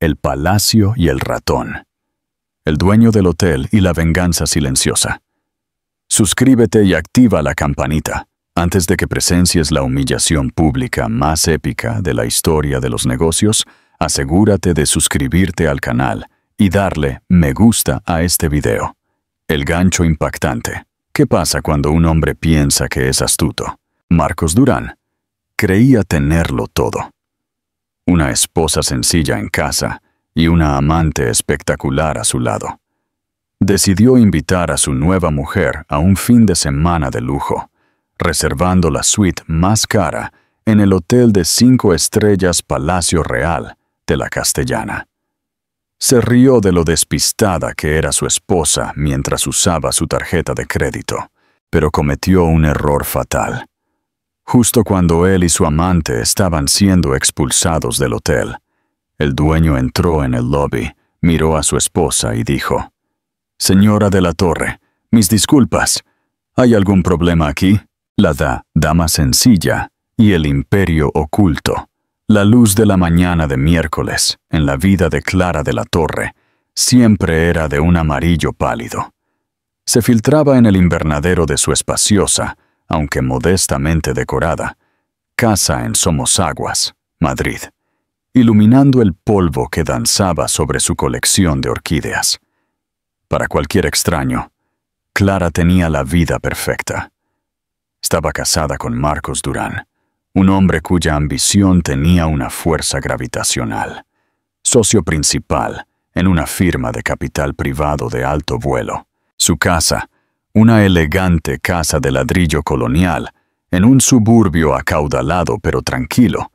El palacio y el ratón. El dueño del hotel y la venganza silenciosa. Suscríbete y activa la campanita antes de que presencies la humillación pública más épica de la historia de los negocios. Asegúrate de suscribirte al canal y darle me gusta a este video. El gancho impactante. ¿Qué pasa cuando un hombre piensa que es astuto? Marcos Durán creía tenerlo todo. Una esposa sencilla en casa y una amante espectacular a su lado. Decidió invitar a su nueva mujer a un fin de semana de lujo, reservando la suite más cara en el hotel de 5 estrellas Palacio Real de la Castellana. Se rió de lo despistada que era su esposa mientras usaba su tarjeta de crédito, pero cometió un error fatal. Justo cuando él y su amante estaban siendo expulsados del hotel, el dueño entró en el lobby, miró a su esposa y dijo: «Señora de la Torre, mis disculpas. ¿Hay algún problema aquí?» La dama sencilla y el imperio oculto. La luz de la mañana de miércoles, en la vida de Clara de la Torre, siempre era de un amarillo pálido. Se filtraba en el invernadero de su espaciosa, aunque modestamente decorada, casa en Somosaguas, Madrid, iluminando el polvo que danzaba sobre su colección de orquídeas. Para cualquier extraño, Clara tenía la vida perfecta. Estaba casada con Marcos Durán, un hombre cuya ambición tenía una fuerza gravitacional, socio principal en una firma de capital privado de alto vuelo. Su casa, una elegante casa de ladrillo colonial, en un suburbio acaudalado pero tranquilo,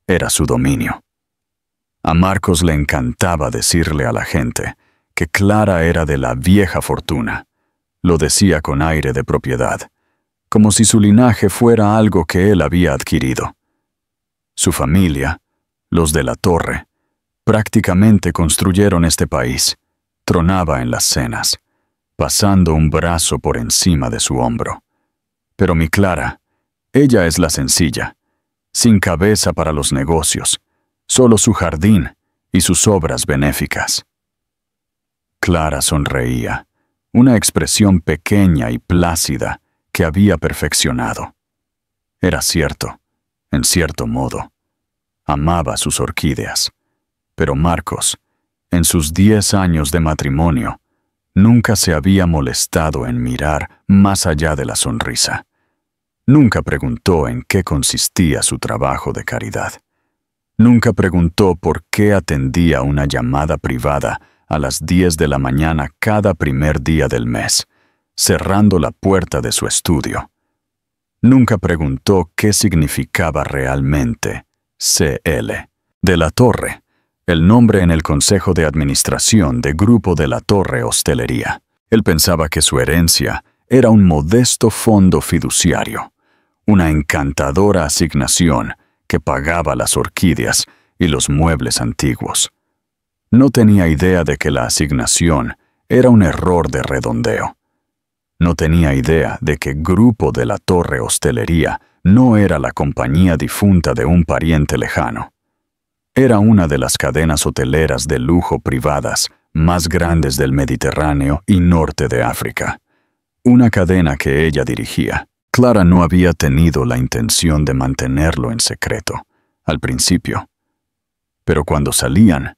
era su dominio. A Marcos le encantaba decirle a la gente que Clara era de la vieja fortuna. Lo decía con aire de propiedad, como si su linaje fuera algo que él había adquirido. Su familia, los de la Torre, prácticamente construyeron este país. Tronaba en las cenas, pasando un brazo por encima de su hombro. Pero mi Clara, ella es la sencilla, sin cabeza para los negocios, solo su jardín y sus obras benéficas. Clara sonreía, una expresión pequeña y plácida que había perfeccionado. Era cierto, en cierto modo. Amaba sus orquídeas, pero Marcos, en sus 10 años de matrimonio, nunca se había molestado en mirar más allá de la sonrisa. Nunca preguntó en qué consistía su trabajo de caridad. Nunca preguntó por qué atendía una llamada privada a las 10 de la mañana cada primer día del mes, cerrando la puerta de su estudio. Nunca preguntó qué significaba realmente CL. De la Torre, el nombre en el Consejo de Administración de Grupo de la Torre Hostelería. Él pensaba que su herencia era un modesto fondo fiduciario, una encantadora asignación que pagaba las orquídeas y los muebles antiguos. No tenía idea de que la asignación era un error de redondeo. No tenía idea de que Grupo de la Torre Hostelería no era la compañía difunta de un pariente lejano. Era una de las cadenas hoteleras de lujo privadas más grandes del Mediterráneo y norte de África. Una cadena que ella dirigía. Clara no había tenido la intención de mantenerlo en secreto, al principio. Pero cuando salían,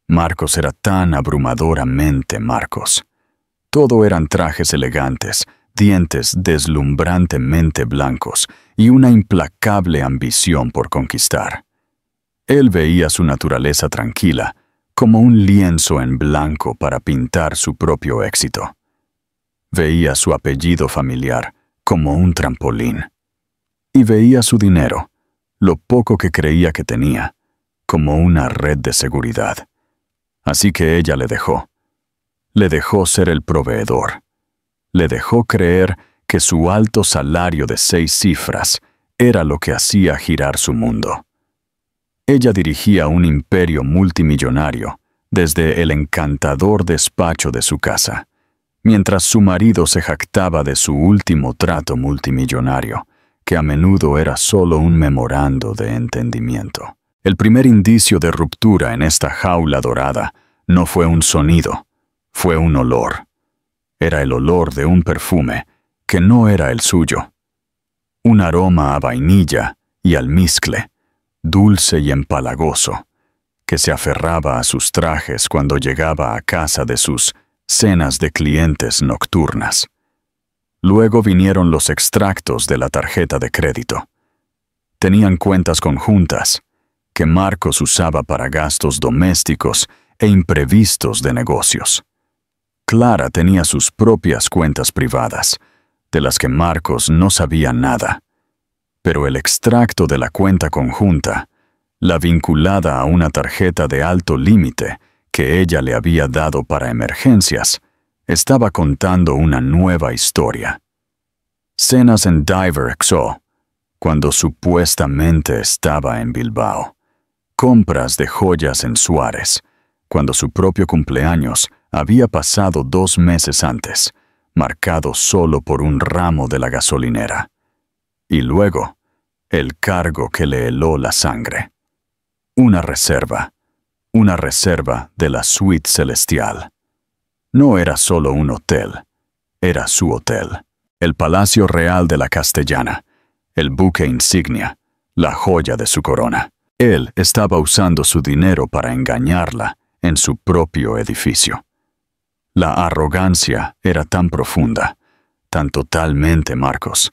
Marcos era tan abrumadoramente Marcos. Todo eran trajes elegantes, dientes deslumbrantemente blancos y una implacable ambición por conquistar. Él veía su naturaleza tranquila como un lienzo en blanco para pintar su propio éxito. Veía su apellido familiar como un trampolín. Y veía su dinero, lo poco que creía que tenía, como una red de seguridad. Así que ella le dejó. Le dejó ser el proveedor. Le dejó creer que su alto salario de 6 cifras era lo que hacía girar su mundo. Ella dirigía un imperio multimillonario desde el encantador despacho de su casa, mientras su marido se jactaba de su último trato multimillonario, que a menudo era solo un memorando de entendimiento. El primer indicio de ruptura en esta jaula dorada no fue un sonido, fue un olor. Era el olor de un perfume que no era el suyo. Un aroma a vainilla y almizcle, dulce y empalagoso, que se aferraba a sus trajes cuando llegaba a casa de sus cenas de clientes nocturnas. Luego vinieron los extractos de la tarjeta de crédito. Tenían cuentas conjuntas, que Marcos usaba para gastos domésticos e imprevistos de negocios. Clara tenía sus propias cuentas privadas, de las que Marcos no sabía nada. Pero el extracto de la cuenta conjunta, la vinculada a una tarjeta de alto límite que ella le había dado para emergencias, estaba contando una nueva historia. Cenas en Diver XO, cuando supuestamente estaba en Bilbao. Compras de joyas en Suárez, cuando su propio cumpleaños había pasado 2 meses antes, marcado solo por un ramo de la gasolinera. Y luego, el cargo que le heló la sangre. Una reserva de la suite celestial. No era solo un hotel, era su hotel. El Palacio Real de la Castellana, el buque insignia, la joya de su corona. Él estaba usando su dinero para engañarla en su propio edificio. La arrogancia era tan profunda, tan totalmente Marcos,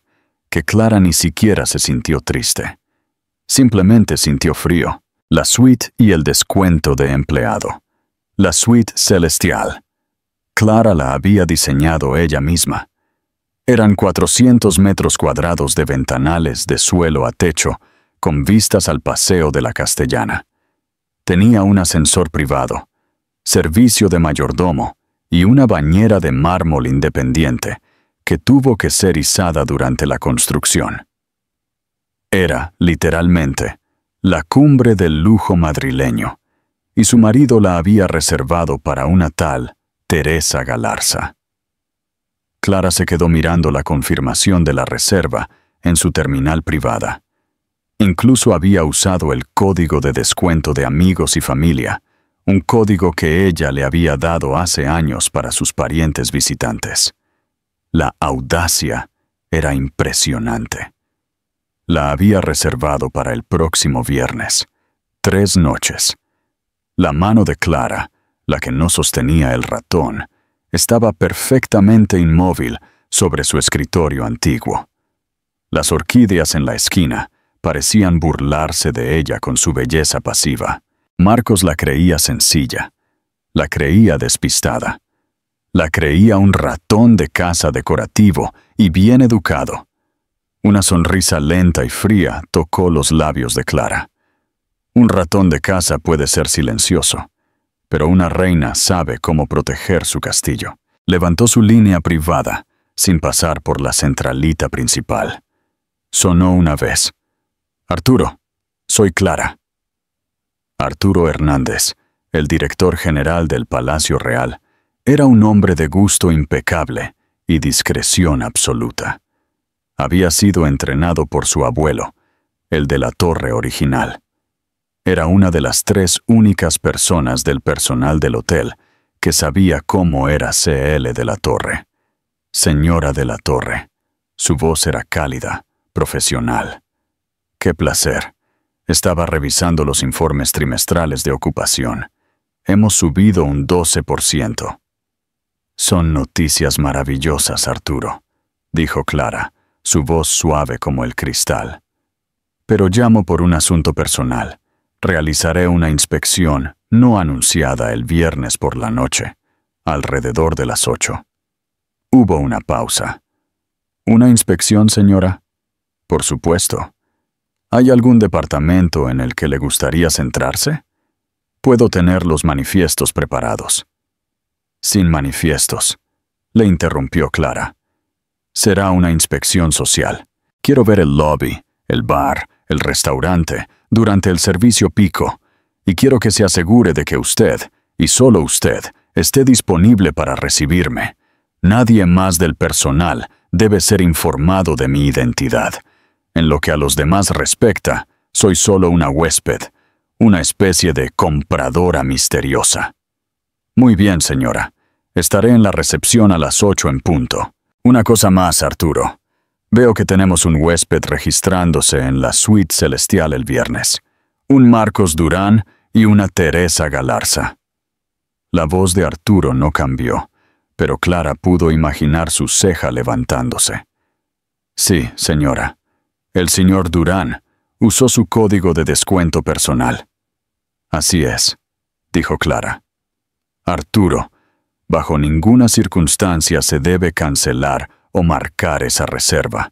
que Clara ni siquiera se sintió triste. Simplemente sintió frío. La suite y el descuento de empleado. La suite celestial. Clara la había diseñado ella misma. Eran 400 metros cuadrados de ventanales de suelo a techo, con vistas al paseo de la Castellana. Tenía un ascensor privado, servicio de mayordomo y una bañera de mármol independiente que tuvo que ser izada durante la construcción. Era, literalmente, la cumbre del lujo madrileño, y su marido la había reservado para una tal Teresa Galarza. Clara se quedó mirando la confirmación de la reserva en su terminal privada. Incluso había usado el código de descuento de amigos y familia, un código que ella le había dado hace años para sus parientes visitantes. La audacia era impresionante. La había reservado para el próximo viernes. 3 noches. La mano de Clara, la que no sostenía el ratón, estaba perfectamente inmóvil sobre su escritorio antiguo. Las orquídeas en la esquina parecían burlarse de ella con su belleza pasiva. Marcos la creía sencilla, la creía despistada, la creía un ratón de casa decorativo y bien educado. Una sonrisa lenta y fría tocó los labios de Clara. Un ratón de casa puede ser silencioso, pero una reina sabe cómo proteger su castillo. Levantó su línea privada, sin pasar por la centralita principal. Sonó una vez. «Arturo, soy Clara». Arturo Hernández, el director general del Palacio Real, era un hombre de gusto impecable y discreción absoluta. Había sido entrenado por su abuelo, el de la torre original. Era una de las 3 únicas personas del personal del hotel que sabía cómo era CL de la Torre. Señora de la Torre. Su voz era cálida, profesional. ¡Qué placer! Estaba revisando los informes trimestrales de ocupación. Hemos subido un 12%. Son noticias maravillosas, Arturo, dijo Clara, su voz suave como el cristal. Pero llamo por un asunto personal. Realizaré una inspección no anunciada el viernes por la noche, alrededor de las 8. Hubo una pausa. ¿Una inspección, señora? Por supuesto. ¿Hay algún departamento en el que le gustaría centrarse? Puedo tener los manifiestos preparados. Sin manifiestos, le interrumpió Clara. Será una inspección social. Quiero ver el lobby, el bar, el restaurante, durante el servicio pico, y quiero que se asegure de que usted, y solo usted, esté disponible para recibirme. Nadie más del personal debe ser informado de mi identidad. En lo que a los demás respecta, soy solo una huésped, Una especie de compradora misteriosa. Muy bien, señora. Estaré en la recepción a las 8 en punto. Una cosa más, Arturo. Veo que tenemos un huésped registrándose en la suite celestial el viernes. Un Marcos Durán y una Teresa Galarza. La voz de Arturo no cambió, pero Clara pudo imaginar su ceja levantándose. Sí, señora. El señor Durán usó su código de descuento personal. Así es, dijo Clara. Arturo, bajo ninguna circunstancia se debe cancelar o marcar esa reserva.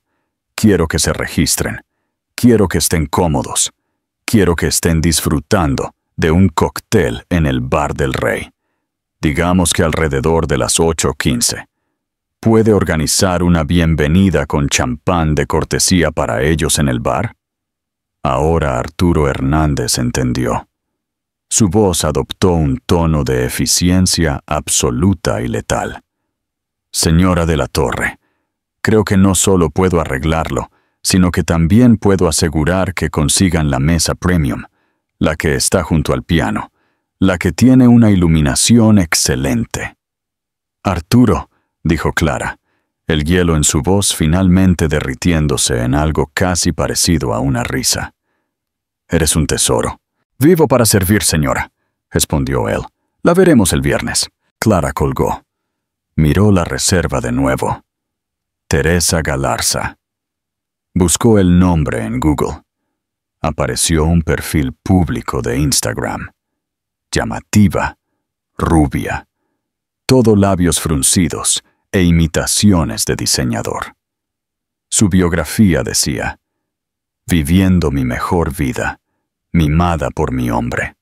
Quiero que se registren. Quiero que estén cómodos. Quiero que estén disfrutando de un cóctel en el Bar del Rey. Digamos que alrededor de las 8:15. ¿Puede organizar una bienvenida con champán de cortesía para ellos en el bar? Ahora Arturo Hernández entendió. Su voz adoptó un tono de eficiencia absoluta y letal. Señora de la Torre, creo que no solo puedo arreglarlo, sino que también puedo asegurar que consigan la mesa premium, la que está junto al piano, la que tiene una iluminación excelente. Arturo, dijo Clara, el hielo en su voz finalmente derritiéndose en algo casi parecido a una risa. Eres un tesoro. Vivo para servir, señora, respondió él. La veremos el viernes. Clara colgó. Miró la reserva de nuevo. Teresa Galarza. Buscó el nombre en Google. Apareció un perfil público de Instagram. Llamativa, rubia. Todo labios fruncidos e imitaciones de diseñador. Su biografía decía: viviendo mi mejor vida, mimada por mi hombre.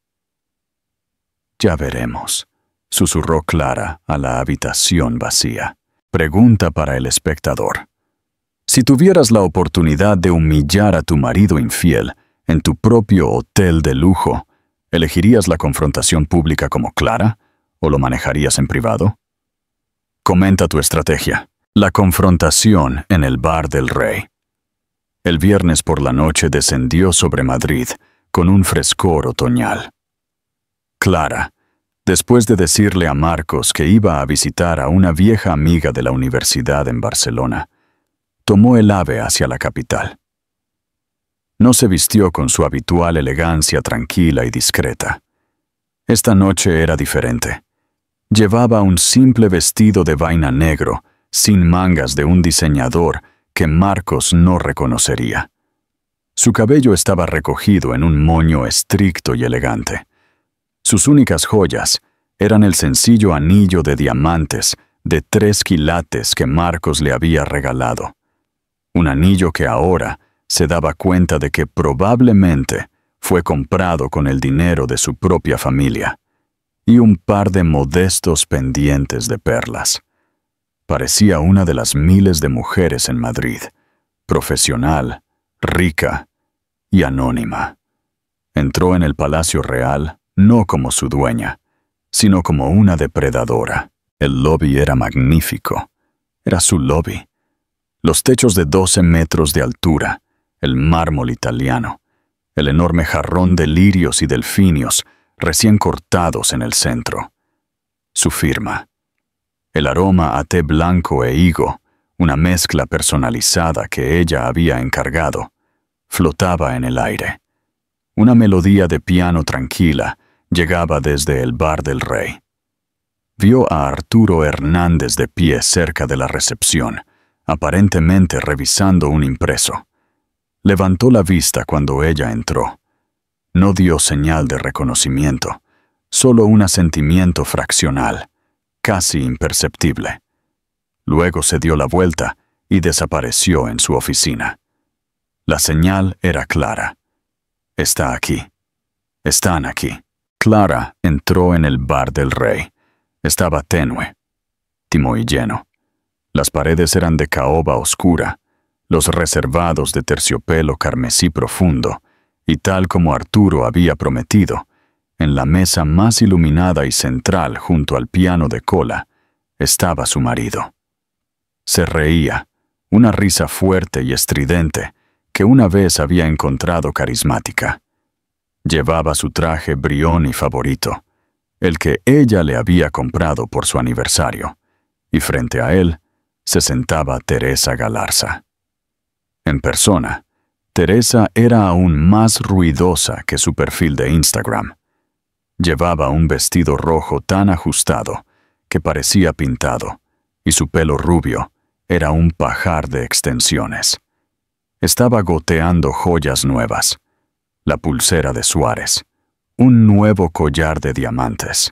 Ya veremos, susurró Clara a la habitación vacía. Pregunta para el espectador. Si tuvieras la oportunidad de humillar a tu marido infiel en tu propio hotel de lujo, ¿elegirías la confrontación pública como Clara o lo manejarías en privado? Comenta tu estrategia. La confrontación en el Bar del Rey. El viernes por la noche descendió sobre Madrid con un frescor otoñal. Clara, después de decirle a Marcos que iba a visitar a una vieja amiga de la universidad en Barcelona, tomó el AVE hacia la capital. No se vistió con su habitual elegancia tranquila y discreta. Esta noche era diferente. Llevaba un simple vestido de vaina negro, sin mangas, de un diseñador que Marcos no reconocería. Su cabello estaba recogido en un moño estricto y elegante. Sus únicas joyas eran el sencillo anillo de diamantes de 3 quilates que Marcos le había regalado. Un anillo que ahora se daba cuenta de que probablemente fue comprado con el dinero de su propia familia, y un par de modestos pendientes de perlas. Parecía una de las miles de mujeres en Madrid, profesional, rica y anónima. Entró en el Palacio Real no como su dueña, sino como una depredadora. El lobby era magnífico. Era su lobby. Los techos de 12 metros de altura, el mármol italiano, el enorme jarrón de lirios y delfinios recién cortados en el centro. Su firma. El aroma a té blanco e higo, una mezcla personalizada que ella había encargado, flotaba en el aire. Una melodía de piano tranquila llegaba desde el Bar del Rey. Vio a Arturo Hernández de pie cerca de la recepción, aparentemente revisando un impreso. Levantó la vista cuando ella entró. No dio señal de reconocimiento, solo un asentimiento fraccional, casi imperceptible. Luego se dio la vuelta y desapareció en su oficina. La señal era clara. Está aquí. Están aquí. Clara entró en el Bar del Rey. Estaba tenue, timo y lleno. Las paredes eran de caoba oscura, los reservados de terciopelo carmesí profundo, y tal como Arturo había prometido, en la mesa más iluminada y central junto al piano de cola, estaba su marido. Se reía, una risa fuerte y estridente que una vez había encontrado carismática. Llevaba su traje Brioni favorito, el que ella le había comprado por su aniversario, y frente a él se sentaba Teresa Galarza. En persona, Teresa era aún más ruidosa que su perfil de Instagram. Llevaba un vestido rojo tan ajustado que parecía pintado, y su pelo rubio era un pajar de extensiones. Estaba goteando joyas nuevas, la pulsera de Suárez, un nuevo collar de diamantes.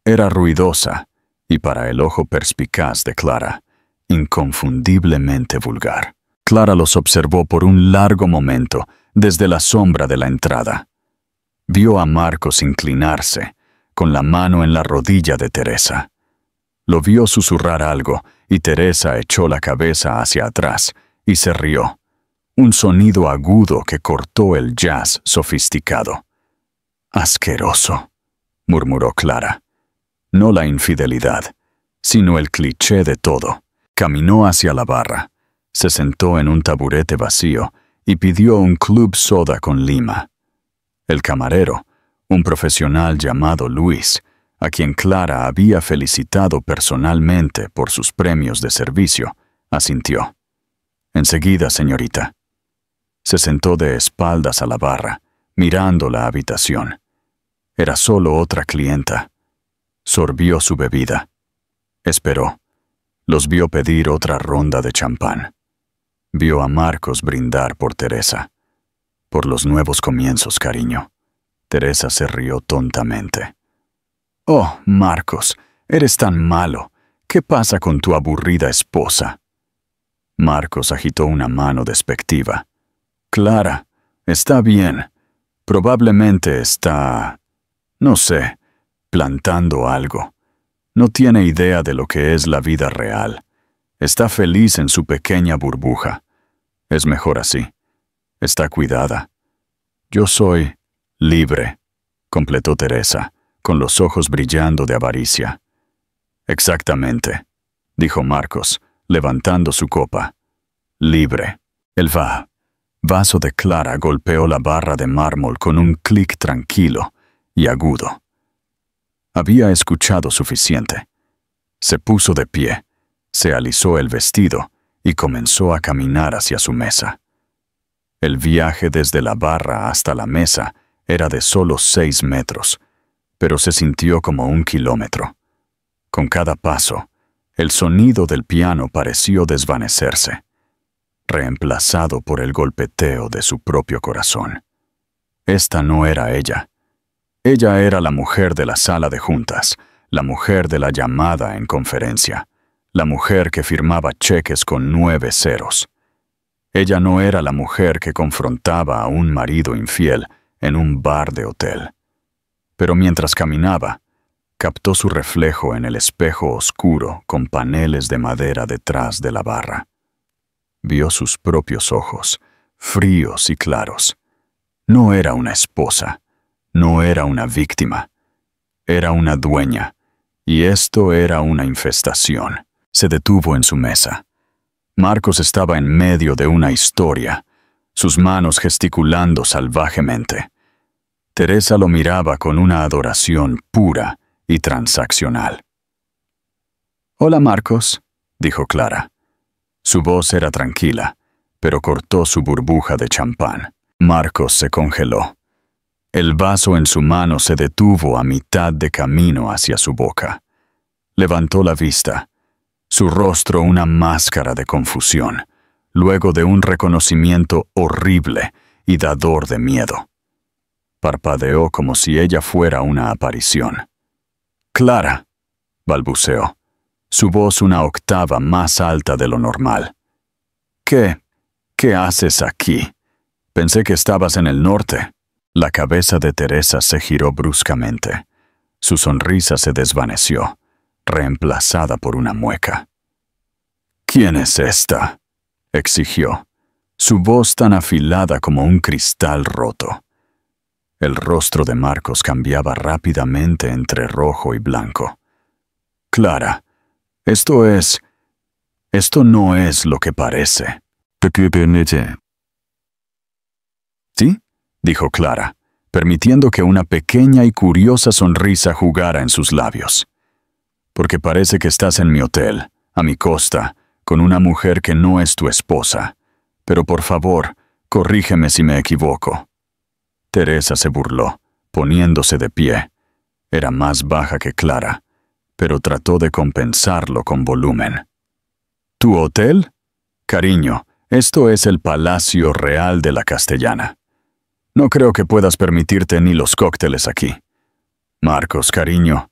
Era ruidosa y, para el ojo perspicaz de Clara, inconfundiblemente vulgar. Clara los observó por un largo momento desde la sombra de la entrada. Vio a Marcos inclinarse, con la mano en la rodilla de Teresa. Lo vio susurrar algo y Teresa echó la cabeza hacia atrás y se rió. Un sonido agudo que cortó el jazz sofisticado. «Asqueroso», murmuró Clara. No la infidelidad, sino el cliché de todo. Caminó hacia la barra, se sentó en un taburete vacío y pidió un club soda con lima. El camarero, un profesional llamado Luis, a quien Clara había felicitado personalmente por sus premios de servicio, asintió. «Enseguida, señorita». Se sentó de espaldas a la barra, mirando la habitación. Era solo otra clienta. Sorbió su bebida. Esperó. Los vio pedir otra ronda de champán. Vio a Marcos brindar por Teresa. «Por los nuevos comienzos, cariño». Teresa se rió tontamente. «Oh, Marcos, eres tan malo. ¿Qué pasa con tu aburrida esposa?» Marcos agitó una mano despectiva. «Clara, está bien. Probablemente está, no sé, plantando algo. No tiene idea de lo que es la vida real. Está feliz en su pequeña burbuja. Es mejor así. Está cuidada. Yo soy libre», completó Teresa, con los ojos brillando de avaricia. «Exactamente», dijo Marcos, levantando su copa. «Libre». El vaso de Clara golpeó la barra de mármol con un clic tranquilo y agudo. Había escuchado suficiente. Se puso de pie, se alisó el vestido y comenzó a caminar hacia su mesa. El viaje desde la barra hasta la mesa era de solo 6 metros, pero se sintió como 1 kilómetro. Con cada paso, el sonido del piano pareció desvanecerse, reemplazado por el golpeteo de su propio corazón. Esta no era ella. Ella era la mujer de la sala de juntas, la mujer de la llamada en conferencia, la mujer que firmaba cheques con 9 ceros. Ella no era la mujer que confrontaba a un marido infiel en un bar de hotel. Pero mientras caminaba, captó su reflejo en el espejo oscuro con paneles de madera detrás de la barra. Vio sus propios ojos, fríos y claros. No era una esposa, no era una víctima. Era una dueña, y esto era una infestación. Se detuvo en su mesa. Marcos estaba en medio de una historia, sus manos gesticulando salvajemente. Teresa lo miraba con una adoración pura y transaccional. «Hola, Marcos», dijo Clara. Su voz era tranquila, pero cortó su burbuja de champán. Marcos se congeló. El vaso en su mano se detuvo a mitad de camino hacia su boca. Levantó la vista, su rostro una máscara de confusión, luego de un reconocimiento horrible y dador de miedo. Parpadeó como si ella fuera una aparición. «Clara», balbuceó, su voz una octava más alta de lo normal. ¿Qué haces aquí? Pensé que estabas en el norte». La cabeza de Teresa se giró bruscamente. Su sonrisa se desvaneció, reemplazada por una mueca. «¿Quién es esta?», exigió, su voz tan afilada como un cristal roto. El rostro de Marcos cambiaba rápidamente entre rojo y blanco. «Clara, esto no es lo que parece». «¿Sí?», dijo Clara, permitiendo que una pequeña y curiosa sonrisa jugara en sus labios. Porque parece que estás en mi hotel, a mi costa, con una mujer que no es tu esposa. Pero por favor, corrígeme si me equivoco. Teresa se burló, poniéndose de pie. Era más baja que Clara, pero trató de compensarlo con volumen. ¿Tu hotel? Cariño, esto es el Palacio Real de la Castellana. No creo que puedas permitirte ni los cócteles aquí. Marcos, cariño,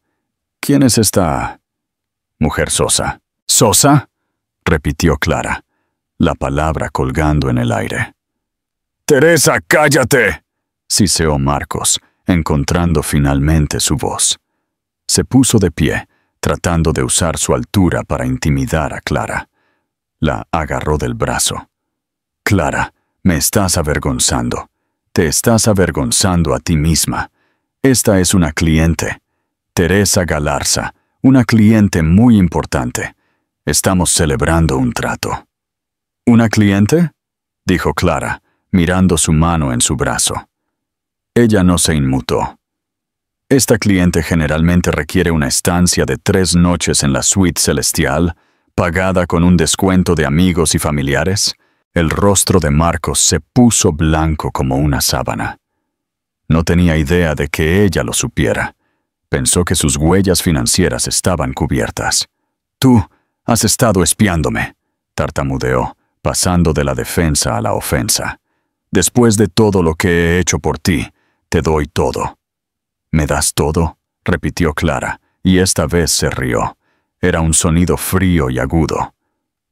¿quién es esta mujer sosa? ¿Sosa?, repitió Clara, la palabra colgando en el aire. ¡Teresa, cállate!, siseó Marcos, encontrando finalmente su voz. Se puso de pie, tratando de usar su altura para intimidar a Clara. La agarró del brazo. Clara, me estás avergonzando. Te estás avergonzando a ti misma. Esta es una cliente. Teresa Galarza, una cliente muy importante. Estamos celebrando un trato. ¿Una cliente?, dijo Clara, mirando su mano en su brazo. Ella no se inmutó. Esta cliente generalmente requiere una estancia de 3 noches en la suite celestial, pagada con un descuento de amigos y familiares. El rostro de Marcos se puso blanco como una sábana. No tenía idea de que ella lo supiera. Pensó que sus huellas financieras estaban cubiertas. «Tú has estado espiándome», tartamudeó, pasando de la defensa a la ofensa. «Después de todo lo que he hecho por ti, te doy todo». «¿Me das todo?», repitió Clara, y esta vez se rió. Era un sonido frío y agudo.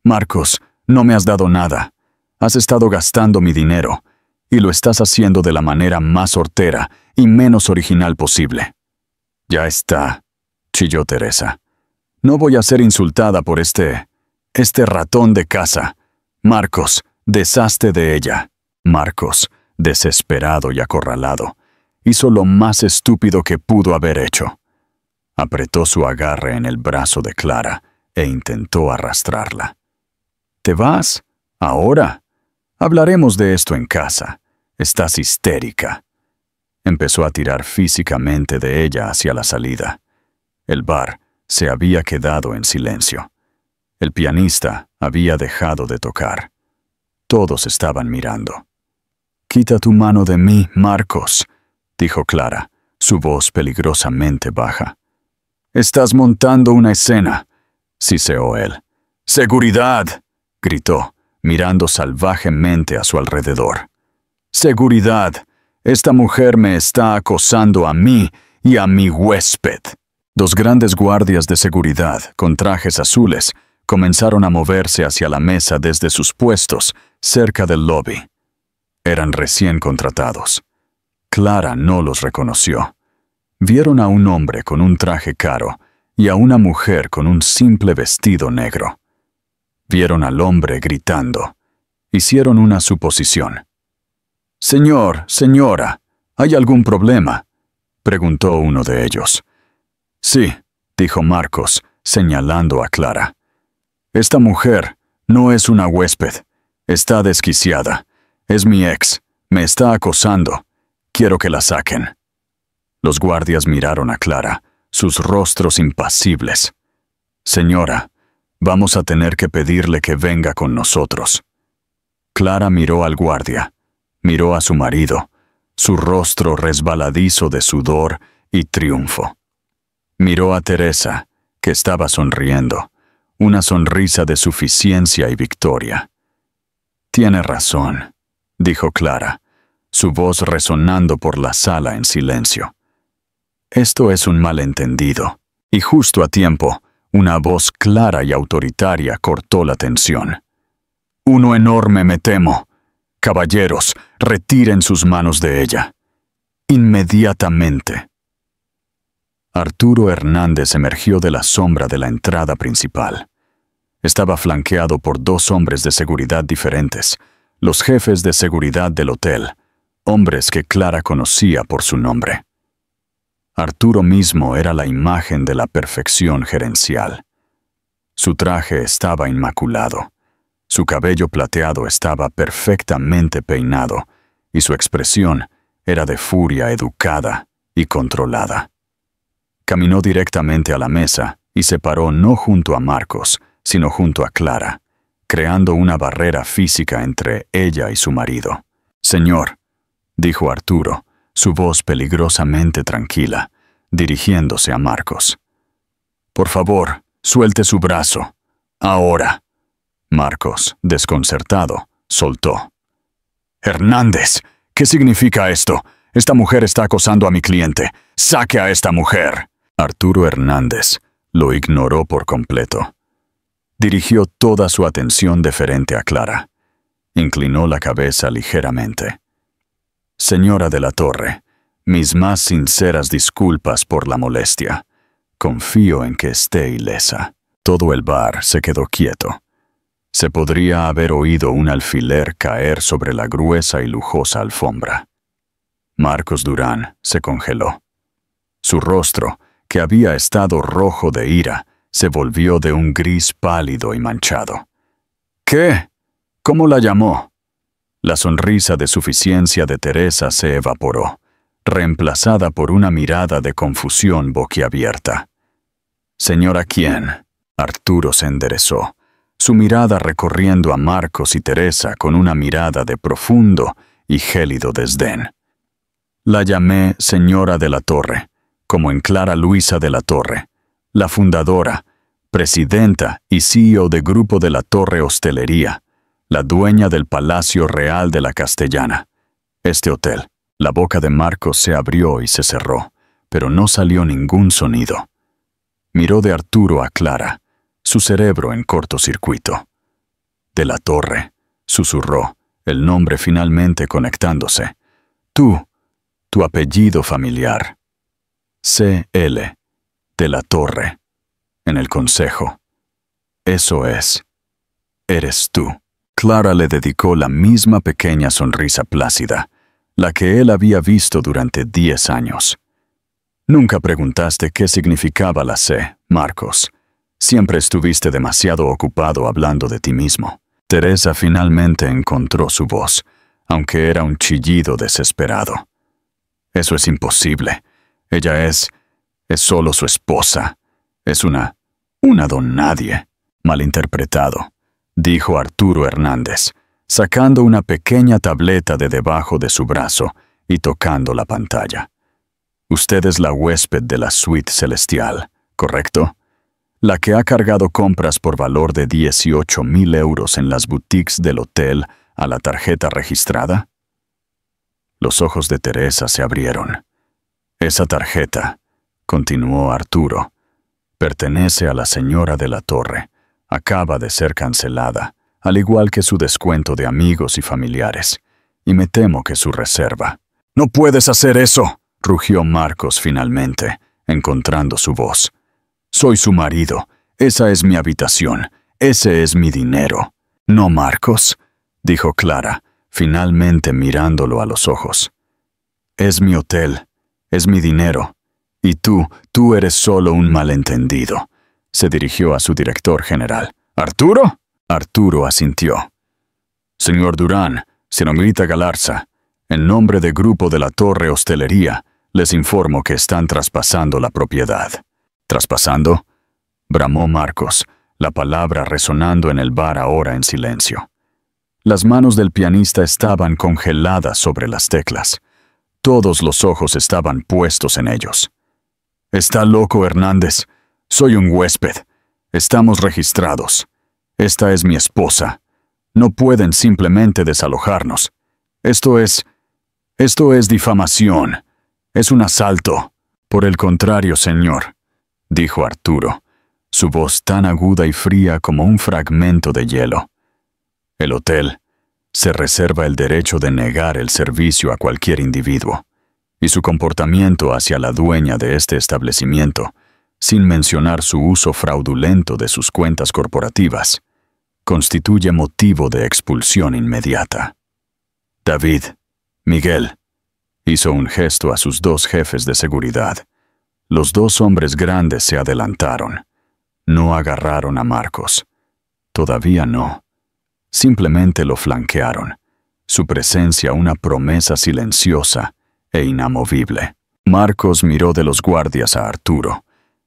«Marcos, no me has dado nada. Has estado gastando mi dinero, y lo estás haciendo de la manera más hortera y menos original posible». «Ya está», chilló Teresa. «No voy a ser insultada por este ratón de casa. Marcos, deshazte de ella». Marcos, desesperado y acorralado, hizo lo más estúpido que pudo haber hecho. Apretó su agarre en el brazo de Clara e intentó arrastrarla. «¿Te vas? ¿Ahora? Hablaremos de esto en casa. Estás histérica». Empezó a tirar físicamente de ella hacia la salida. El bar se había quedado en silencio. El pianista había dejado de tocar. Todos estaban mirando. «Quita tu mano de mí, Marcos», dijo Clara, su voz peligrosamente baja. «Estás montando una escena», siseó él. «¡Seguridad!», gritó, mirando salvajemente a su alrededor. «¡Seguridad! Esta mujer me está acosando a mí y a mi huésped». 2 grandes guardias de seguridad, con trajes azules, comenzaron a moverse hacia la mesa desde sus puestos, cerca del lobby. Eran recién contratados. Clara no los reconoció. Vieron a un hombre con un traje caro y a una mujer con un simple vestido negro. Vieron al hombre gritando. Hicieron una suposición. «Señor, señora, ¿hay algún problema?», preguntó uno de ellos. «Sí», dijo Marcos, señalando a Clara. «Esta mujer no es una huésped. Está desquiciada. Es mi ex. Me está acosando. Quiero que la saquen». Los guardias miraron a Clara, sus rostros impasibles. «Señora, vamos a tener que pedirle que venga con nosotros». Clara miró al guardia, miró a su marido, su rostro resbaladizo de sudor y triunfo. Miró a Teresa, que estaba sonriendo, una sonrisa de suficiencia y victoria. «Tiene razón», dijo Clara, su voz resonando por la sala en silencio. «Esto es un malentendido». Y justo a tiempo, una voz clara y autoritaria cortó la tensión. «Uno enorme, me temo. Caballeros, retiren sus manos de ella. Inmediatamente». Arturo Hernández emergió de la sombra de la entrada principal. Estaba flanqueado por 2 hombres de seguridad diferentes, los jefes de seguridad del hotel, hombres que Clara conocía por su nombre. Arturo mismo era la imagen de la perfección gerencial. Su traje estaba inmaculado, su cabello plateado estaba perfectamente peinado y su expresión era de furia educada y controlada. Caminó directamente a la mesa y se paró no junto a Marcos, sino junto a Clara, creando una barrera física entre ella y su marido. «Señor», dijo Arturo, su voz peligrosamente tranquila, dirigiéndose a Marcos. «Por favor, suelte su brazo. Ahora». Marcos, desconcertado, soltó. «Hernández, ¿qué significa esto? Esta mujer está acosando a mi cliente. ¡Saque a esta mujer!». Arturo Hernández lo ignoró por completo. Dirigió toda su atención deferente a Clara. Inclinó la cabeza ligeramente. «Señora de la Torre, mis más sinceras disculpas por la molestia. Confío en que esté ilesa». Todo el bar se quedó quieto. Se podría haber oído un alfiler caer sobre la gruesa y lujosa alfombra. Marcos Durán se congeló. Su rostro, que había estado rojo de ira, se volvió de un gris pálido y manchado. «¿Qué? ¿Cómo la llamó?». La sonrisa de suficiencia de Teresa se evaporó, reemplazada por una mirada de confusión boquiabierta. «¿Señora quién?». Arturo se enderezó, su mirada recorriendo a Marcos y Teresa con una mirada de profundo y gélido desdén. «La llamé señora de la Torre, como en Clara Luisa de la Torre, la fundadora, presidenta y CEO de Grupo de la Torre Hostelería, la dueña del Palacio Real de la Castellana. Este hotel». La boca de Marcos se abrió y se cerró, pero no salió ningún sonido. Miró de Arturo a Clara, su cerebro en cortocircuito. «De la Torre», susurró, el nombre finalmente conectándose. «Tú, tu apellido familiar». C.L. de la Torre, en el consejo. «Eso es. Eres tú». Clara le dedicó la misma pequeña sonrisa plácida, la que él había visto durante 10 años. «Nunca preguntaste qué significaba la C, Marcos. Siempre estuviste demasiado ocupado hablando de ti mismo». Teresa finalmente encontró su voz, aunque era un chillido desesperado. «Eso es imposible. Ella es solo su esposa. Es una don nadie». «Malinterpretado», dijo Arturo Hernández, sacando una pequeña tableta de debajo de su brazo y tocando la pantalla. «Usted es la huésped de la suite celestial, ¿correcto? La que ha cargado compras por valor de 18.000 euros en las boutiques del hotel a la tarjeta registrada». Los ojos de Teresa se abrieron. «Esa tarjeta», continuó Arturo, «pertenece a la señora de la Torre. Acaba de ser cancelada, al igual que su descuento de amigos y familiares, y me temo que su reserva». «¡No puedes hacer eso!», rugió Marcos finalmente, encontrando su voz. «Soy su marido. Esa es mi habitación. Ese es mi dinero». «No, Marcos», dijo Clara, finalmente mirándolo a los ojos. «Es mi hotel. Es mi dinero. Y tú eres solo un malentendido». Se dirigió a su director general. «¿Arturo?». Arturo asintió. «Señor Durán, señorita Galarza, en nombre del Grupo de la Torre Hostelería, les informo que están traspasando la propiedad». «¿Traspasando?», bramó Marcos, la palabra resonando en el bar ahora en silencio. Las manos del pianista estaban congeladas sobre las teclas. Todos los ojos estaban puestos en ellos. «Está loco, Hernández. Soy un huésped. Estamos registrados. Esta es mi esposa. No pueden simplemente desalojarnos. Esto es difamación. Es un asalto». «Por el contrario, señor», dijo Arturo, su voz tan aguda y fría como un fragmento de hielo. «El hotel se reserva el derecho de negar el servicio a cualquier individuo, y su comportamiento hacia la dueña de este establecimiento, sin mencionar su uso fraudulento de sus cuentas corporativas, constituye motivo de expulsión inmediata». «David, Miguel», hizo un gesto a sus 2 jefes de seguridad. Los 2 hombres grandes se adelantaron. No agarraron a Marcos. Todavía no. Simplemente lo flanquearon. Su presencia una promesa silenciosa e inamovible. Marcos miró de los guardias a Arturo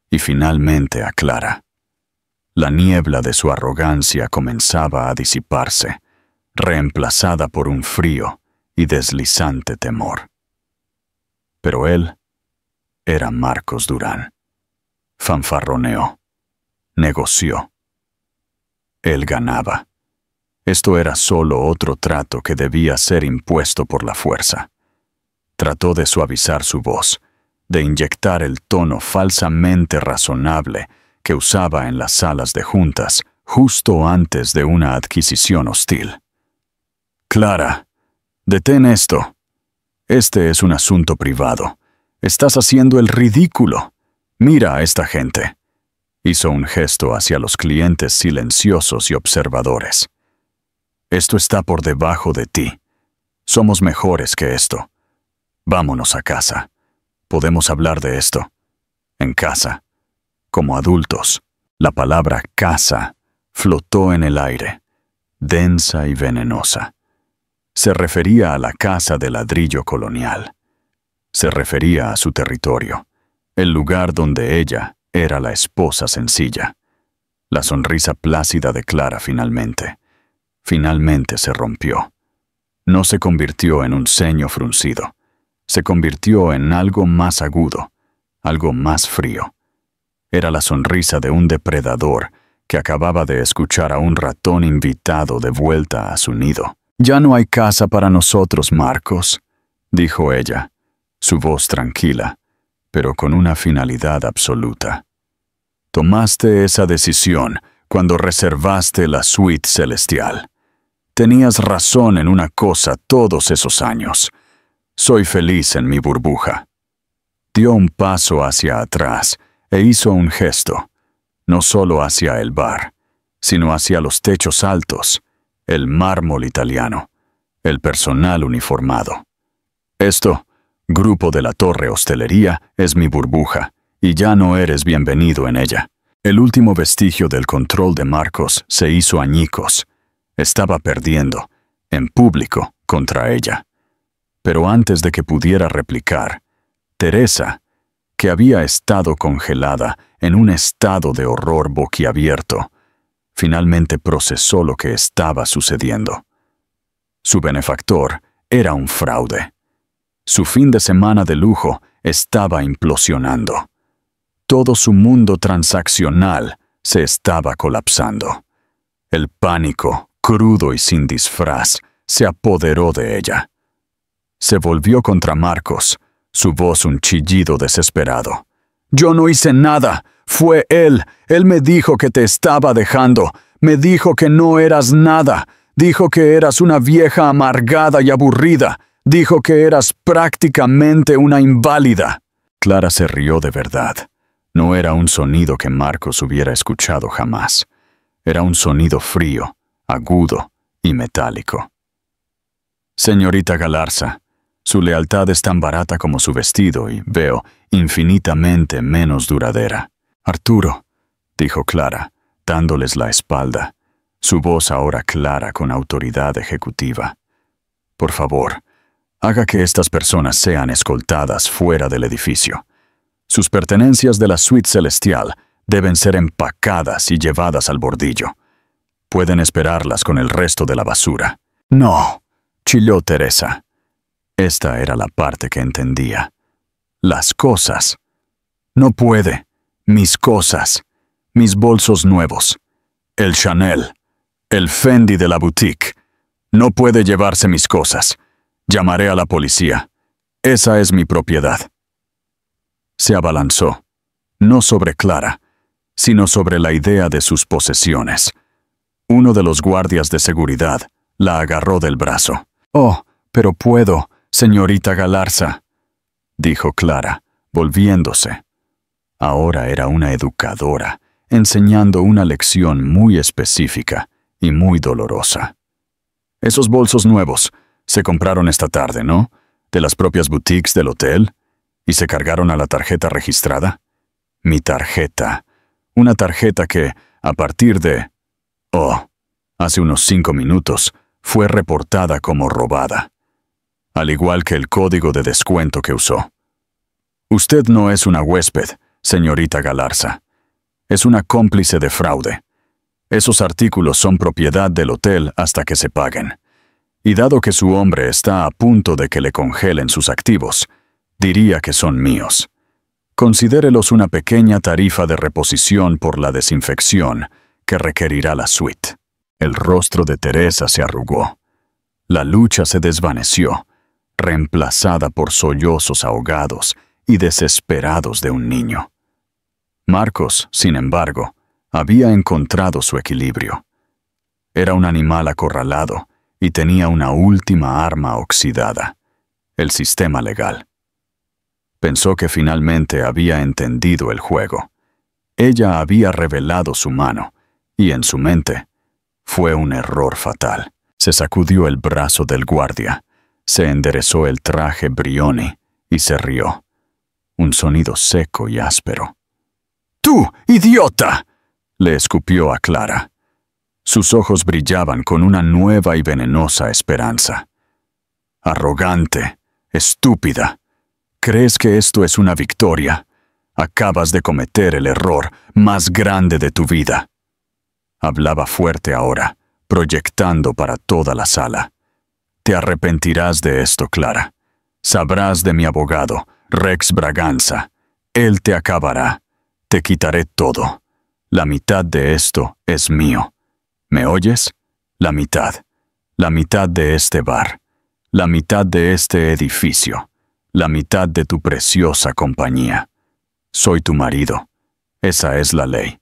y finalmente a Clara. La niebla de su arrogancia comenzaba a disiparse, reemplazada por un frío y deslizante temor. Pero él era Marcos Durán. Fanfarroneó. Negoció. Él ganaba. Esto era solo otro trato que debía ser impuesto por la fuerza. Trató de suavizar su voz, de inyectar el tono falsamente razonable que usaba en las salas de juntas justo antes de una adquisición hostil. Clara, detén esto. Este es un asunto privado. Estás haciendo el ridículo. Mira a esta gente. Hizo un gesto hacia los clientes silenciosos y observadores. Esto está por debajo de ti. Somos mejores que esto. Vámonos a casa. Podemos hablar de esto. En casa. Como adultos. La palabra casa flotó en el aire, densa y venenosa. Se refería a la casa de ladrillo colonial. Se refería a su territorio, el lugar donde ella era la esposa sencilla. La sonrisa plácida de Clara finalmente se rompió. No se convirtió en un ceño fruncido. Se convirtió en algo más agudo, algo más frío. Era la sonrisa de un depredador que acababa de escuchar a un ratón invitado de vuelta a su nido. «Ya no hay casa para nosotros, Marcos», dijo ella, su voz tranquila, pero con una finalidad absoluta. «Tomaste esa decisión cuando reservaste la suite celestial. Tenías razón en una cosa todos esos años. Soy feliz en mi burbuja». Dio un paso hacia atrás e hizo un gesto, no solo hacia el bar, sino hacia los techos altos, el mármol italiano, el personal uniformado. «Esto, grupo de la Torre Hostelería, es mi burbuja, y ya no eres bienvenido en ella». El último vestigio del control de Marcos se hizo añicos. Estaba perdiendo, en público, contra ella. Pero antes de que pudiera replicar, Teresa, que había estado congelada en un estado de horror boquiabierto, finalmente procesó lo que estaba sucediendo. Su benefactor era un fraude. Su fin de semana de lujo estaba implosionando. Todo su mundo transaccional se estaba colapsando. El pánico, crudo y sin disfraz, se apoderó de ella. Se volvió contra Marcos, su voz un chillido desesperado. «Yo no hice nada. Fue él. Él me dijo que te estaba dejando. Me dijo que no eras nada. Dijo que eras una vieja amargada y aburrida. Dijo que eras prácticamente una inválida». Clara se rió de verdad. No era un sonido que Marcos hubiera escuchado jamás. Era un sonido frío, agudo y metálico. «Señorita Galarza, su lealtad es tan barata como su vestido y, veo, infinitamente menos duradera». «Arturo», dijo Clara, dándoles la espalda, su voz ahora clara con autoridad ejecutiva. «Por favor, haga que estas personas sean escoltadas fuera del edificio. Sus pertenencias de la suite celestial deben ser empacadas y llevadas al bordillo. Pueden esperarlas con el resto de la basura». «No», chilló Teresa. Esta era la parte que entendía. «Las cosas». «No puede. Mis cosas. Mis bolsos nuevos. El Chanel. El Fendi de la boutique. No puede llevarse mis cosas. Llamaré a la policía. Esa es mi propiedad». Se abalanzó, no sobre Clara, sino sobre la idea de sus posesiones. Uno de los guardias de seguridad la agarró del brazo. «Oh, pero puedo, señorita Galarza», dijo Clara, volviéndose. Ahora era una educadora, enseñando una lección muy específica y muy dolorosa. «Esos bolsos nuevos se compraron esta tarde, ¿no? De las propias boutiques del hotel. ¿Y se cargaron a la tarjeta registrada?» «Mi tarjeta. Una tarjeta que, a partir de... hace unos 5 minutos, fue reportada como robada. al igual que el código de descuento que usó. Usted no es una huésped, señorita Galarza. Es una cómplice de fraude. Esos artículos son propiedad del hotel hasta que se paguen. Y dado que su hombre está a punto de que le congelen sus activos, diría que son míos. Considérelos una pequeña tarifa de reposición por la desinfección que requerirá la suite. El rostro de Teresa se arrugó. La lucha se desvaneció, reemplazada por sollozos ahogados y desesperados de un niño. Marcos, sin embargo, había encontrado su equilibrio. Era un animal acorralado y tenía una última arma oxidada: el sistema legal. Pensó que finalmente había entendido el juego. Ella había revelado su mano, y en su mente fue un error fatal. Se sacudió el brazo del guardia, se enderezó el traje Brioni y se rió. Un sonido seco y áspero. ¡Tú, idiota!, le escupió a Clara. Sus ojos brillaban con una nueva y venenosa esperanza. Arrogante, estúpida. ¿Crees que esto es una victoria? Acabas de cometer el error más grande de tu vida. Hablaba fuerte ahora, proyectando para toda la sala. Te arrepentirás de esto, Clara. Sabrás de mi abogado, Rex Braganza. Él te acabará. Te quitaré todo. La mitad de esto es mío. ¿Me oyes? La mitad. La mitad de este bar. La mitad de este edificio. La mitad de tu preciosa compañía. Soy tu marido. Esa es la ley.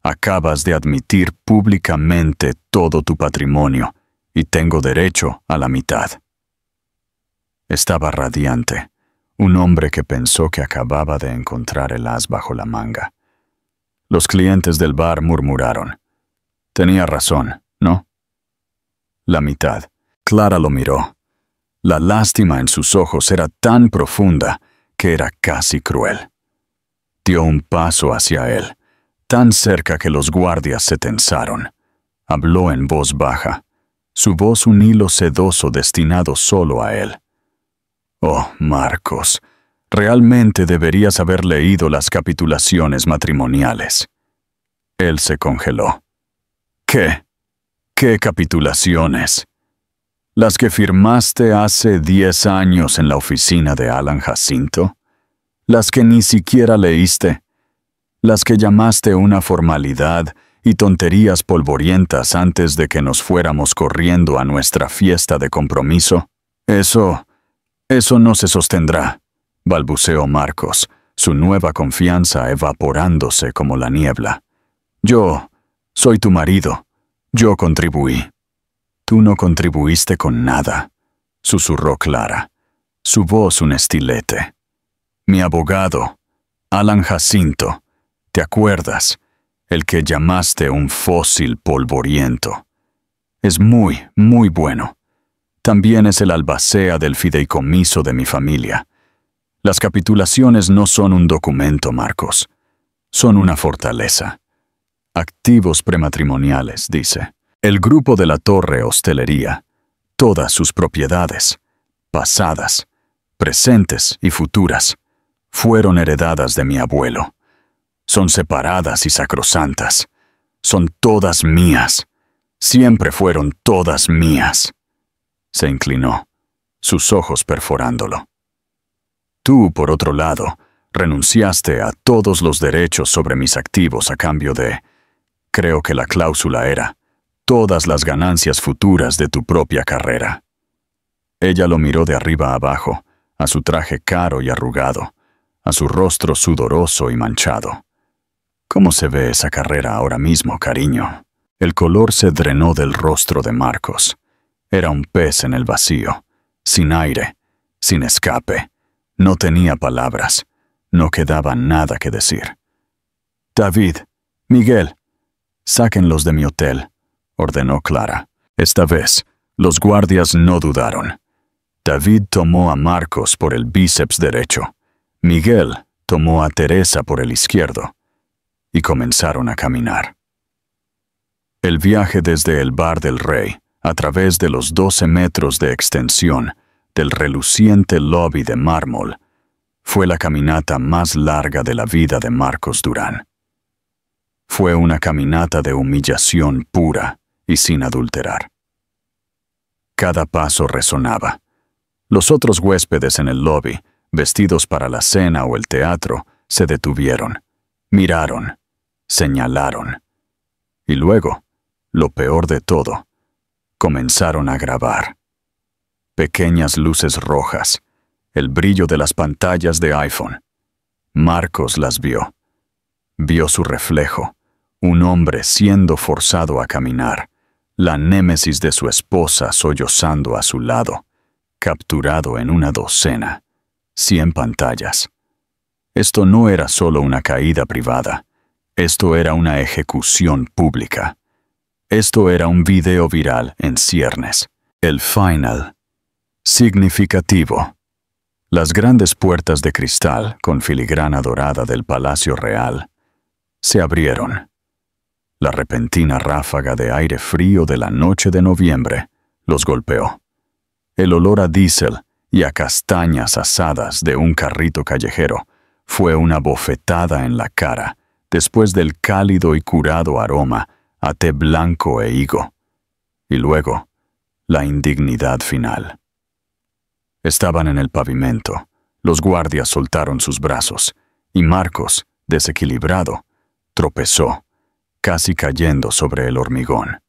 Acabas de admitir públicamente todo tu patrimonio y tengo derecho a la mitad. Estaba radiante, un hombre que pensó que acababa de encontrar el as bajo la manga. Los clientes del bar murmuraron. Tenía razón, ¿no? La mitad. Clara lo miró. La lástima en sus ojos era tan profunda que era casi cruel. Dio un paso hacia él, tan cerca que los guardias se tensaron. Habló en voz baja, su voz un hilo sedoso destinado solo a él. Oh, Marcos, realmente deberías haber leído las capitulaciones matrimoniales. Él se congeló. ¿Qué? ¿Qué capitulaciones? ¿Las que firmaste hace 10 años en la oficina de Alan Jacinto? ¿Las que ni siquiera leíste? ¿Las que llamaste una formalidad y tonterías polvorientas antes de que nos fuéramos corriendo a nuestra fiesta de compromiso? Eso no se sostendrá, balbuceó Marcos, su nueva confianza evaporándose como la niebla. Yo soy tu marido. Yo contribuí. Tú no contribuiste con nada, susurró Clara, su voz un estilete. Mi abogado, Alan Jacinto, ¿te acuerdas? El que llamaste un fósil polvoriento. Es muy, muy bueno. También es el albacea del fideicomiso de mi familia. Las capitulaciones no son un documento, Marcos. Son una fortaleza. Activos prematrimoniales, dice. El grupo de la Torre Hostelería, todas sus propiedades, pasadas, presentes y futuras, fueron heredadas de mi abuelo. Son separadas y sacrosantas. Son todas mías. Siempre fueron todas mías. Se inclinó, sus ojos perforándolo. Tú, por otro lado, renunciaste a todos los derechos sobre mis activos a cambio de... Creo que la cláusula era todas las ganancias futuras de tu propia carrera. Ella lo miró de arriba a abajo, a su traje caro y arrugado, a su rostro sudoroso y manchado. ¿Cómo se ve esa carrera ahora mismo, cariño? El color se drenó del rostro de Marcos. Era un pez en el vacío, sin aire, sin escape. No tenía palabras, no quedaba nada que decir. David, Miguel, sáquenlos de mi hotel, ordenó Clara. Esta vez, los guardias no dudaron. David tomó a Marcos por el bíceps derecho. Miguel tomó a Teresa por el izquierdo. Y comenzaron a caminar. El viaje desde el Bar del Rey, a través de los 12 metros de extensión, del reluciente lobby de mármol, fue la caminata más larga de la vida de Marcos Durán. Fue una caminata de humillación pura y sin adulterar. Cada paso resonaba. Los otros huéspedes en el lobby, vestidos para la cena o el teatro, se detuvieron, miraron, señalaron. Y luego, lo peor de todo, comenzaron a grabar. Pequeñas luces rojas, el brillo de las pantallas de iPhone. Marcos las vio. Vio su reflejo, un hombre siendo forzado a caminar, la némesis de su esposa sollozando a su lado, capturado en una docena, 100 pantallas. Esto no era solo una caída privada, esto era una ejecución pública. Esto era un video viral en ciernes. El final. Significativo. Las grandes puertas de cristal con filigrana dorada del Palacio Real se abrieron. La repentina ráfaga de aire frío de la noche de noviembre los golpeó. El olor a diésel y a castañas asadas de un carrito callejero fue una bofetada en la cara después del cálido y curado aroma a té blanco e higo. Y luego, la indignidad final. Estaban en el pavimento. Los guardias soltaron sus brazos, y Marcos, desequilibrado, tropezó, casi cayendo sobre el hormigón.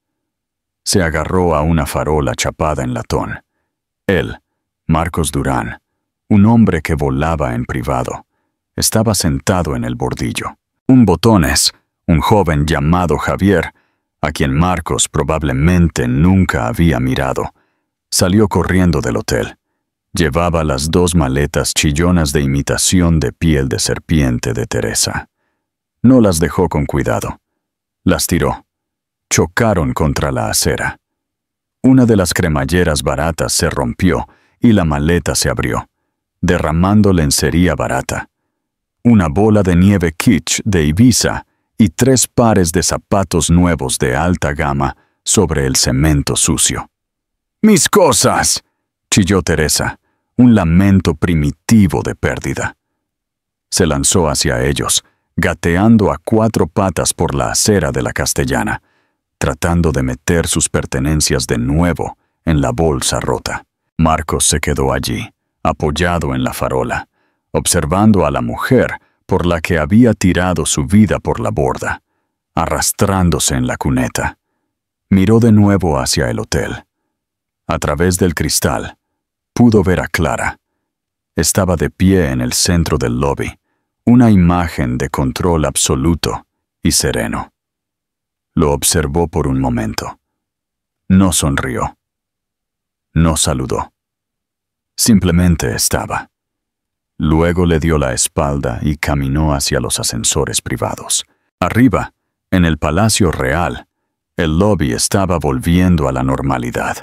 Se agarró a una farola chapada en latón. Él, Marcos Durán, un hombre que volaba en privado, estaba sentado en el bordillo. Un botones, un joven llamado Javier, a quien Marcos probablemente nunca había mirado, salió corriendo del hotel. Llevaba las 2 maletas chillonas de imitación de piel de serpiente de Teresa. No las dejó con cuidado. Las tiró. Chocaron contra la acera. Una de las cremalleras baratas se rompió y la maleta se abrió, derramando lencería barata. Una bola de nieve kitsch de Ibiza y 3 pares de zapatos nuevos de alta gama sobre el cemento sucio. ¡Mis cosas!, chilló Teresa, un lamento primitivo de pérdida. Se lanzó hacia ellos, gateando a 4 patas por la acera de la Castellana, tratando de meter sus pertenencias de nuevo en la bolsa rota. Marcos se quedó allí, apoyado en la farola, observando a la mujer por la que había tirado su vida por la borda, arrastrándose en la cuneta. Miró de nuevo hacia el hotel. A través del cristal, pudo ver a Clara. Estaba de pie en el centro del lobby, una imagen de control absoluto y sereno. Lo observó por un momento. No sonrió. No saludó. Simplemente estaba. Luego le dio la espalda y caminó hacia los ascensores privados. Arriba, en el Palacio Real, el lobby estaba volviendo a la normalidad.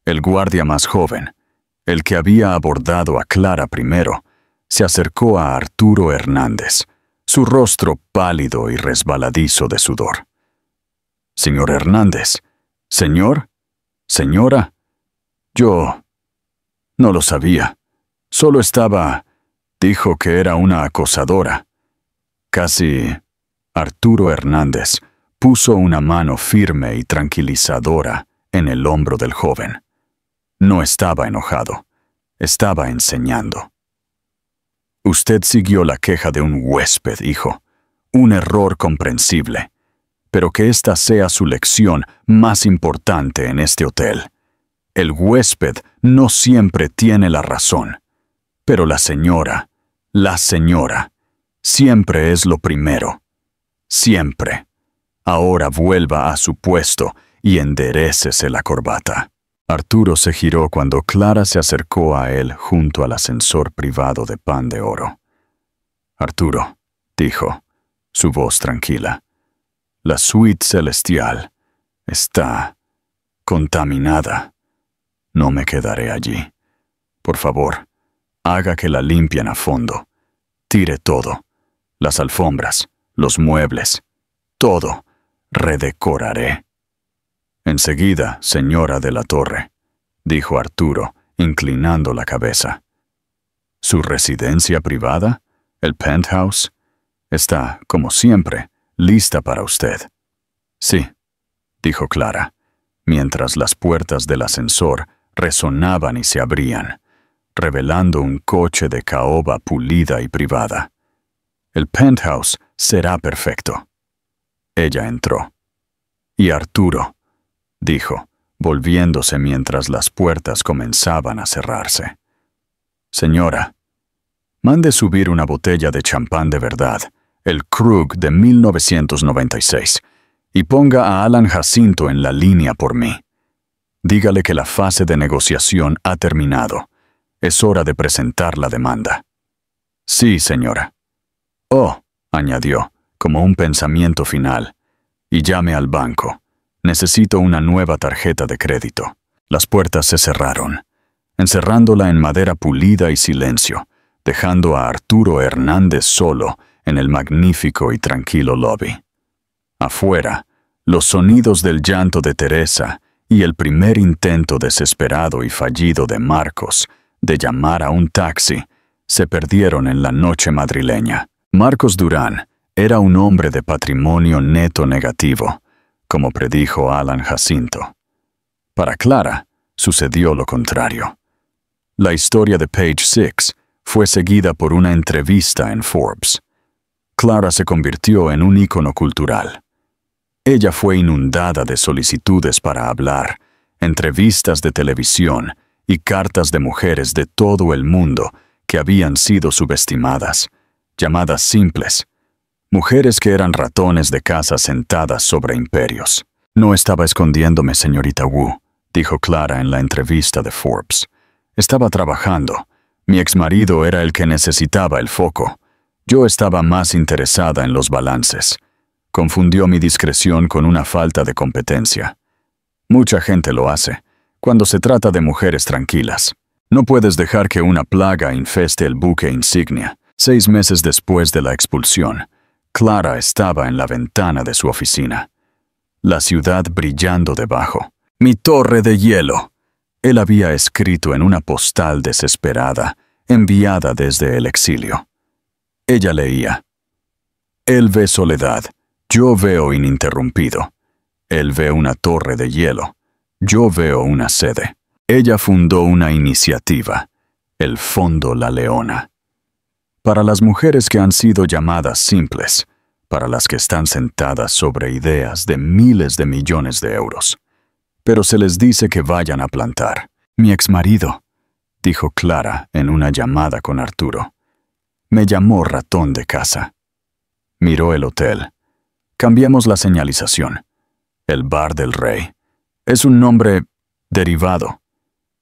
El guardia más joven, el que había abordado a Clara primero, se acercó a Arturo Hernández, su rostro pálido y resbaladizo de sudor. «Señor Hernández, señor, señora, yo no lo sabía. Solo estaba... Dijo que era una acosadora. Casi...» Arturo Hernández puso una mano firme y tranquilizadora en el hombro del joven. No estaba enojado. Estaba enseñando. «Usted siguió la queja de un huésped, hijo. Un error comprensible. Pero que esta sea su lección más importante en este hotel. El huésped no siempre tiene la razón. Pero la señora, siempre es lo primero. Siempre. Ahora vuelva a su puesto y enderécese la corbata». Arturo se giró cuando Clara se acercó a él junto al ascensor privado de pan de oro. «Arturo», dijo, su voz tranquila, «la suite celestial está contaminada. No me quedaré allí. Por favor, haga que la limpien a fondo. Tire todo. Las alfombras, los muebles, todo. Redecoraré». «Enseguida, señora de la Torre», dijo Arturo, inclinando la cabeza. ¿Su residencia privada, el penthouse, está, como siempre, lista para usted? Sí, dijo Clara, mientras las puertas del ascensor resonaban y se abrían, revelando un coche de caoba pulida y privada. El penthouse será perfecto. Ella entró. Y Arturo, dijo, volviéndose mientras las puertas comenzaban a cerrarse. Señora, mande subir una botella de champán de verdad, el Krug de 1996, y ponga a Alan Jacinto en la línea por mí. Dígale que la fase de negociación ha terminado. Es hora de presentar la demanda. Sí, señora. Oh, añadió, como un pensamiento final, y llame al banco. Necesito una nueva tarjeta de crédito. Las puertas se cerraron, encerrándola en madera pulida y silencio, dejando a Arturo Hernández solo en el magnífico y tranquilo lobby. Afuera, los sonidos del llanto de Teresa y el primer intento desesperado y fallido de Marcos de llamar a un taxi se perdieron en la noche madrileña. Marcos Durán era un hombre de patrimonio neto negativo, como predijo Alan Jacinto. Para Clara, sucedió lo contrario. La historia de Page Six fue seguida por una entrevista en Forbes. Clara se convirtió en un ícono cultural. Ella fue inundada de solicitudes para hablar, entrevistas de televisión y cartas de mujeres de todo el mundo que habían sido subestimadas, llamadas simples, mujeres que eran ratones de casa sentadas sobre imperios. No estaba escondiéndome, señorita Wu, dijo Clara en la entrevista de Forbes. Estaba trabajando. Mi exmarido era el que necesitaba el foco. Yo estaba más interesada en los balances. Confundió mi discreción con una falta de competencia. Mucha gente lo hace, cuando se trata de mujeres tranquilas. No puedes dejar que una plaga infeste el buque insignia. 6 meses después de la expulsión, Clara estaba en la ventana de su oficina. La ciudad brillando debajo. «Mi torre de hielo», él había escrito en una postal desesperada, enviada desde el exilio. Ella leía: «Él ve soledad, yo veo ininterrumpido. Él ve una torre de hielo, yo veo una sede». Ella fundó una iniciativa, el Fondo La Leona. Para las mujeres que han sido llamadas simples, para las que están sentadas sobre ideas de miles de millones de euros. Pero se les dice que vayan a plantar. «Mi exmarido», dijo Clara en una llamada con Arturo, «me llamó ratón de casa». Miró el hotel. Cambiamos la señalización. El Bar del Rey. Es un nombre derivado.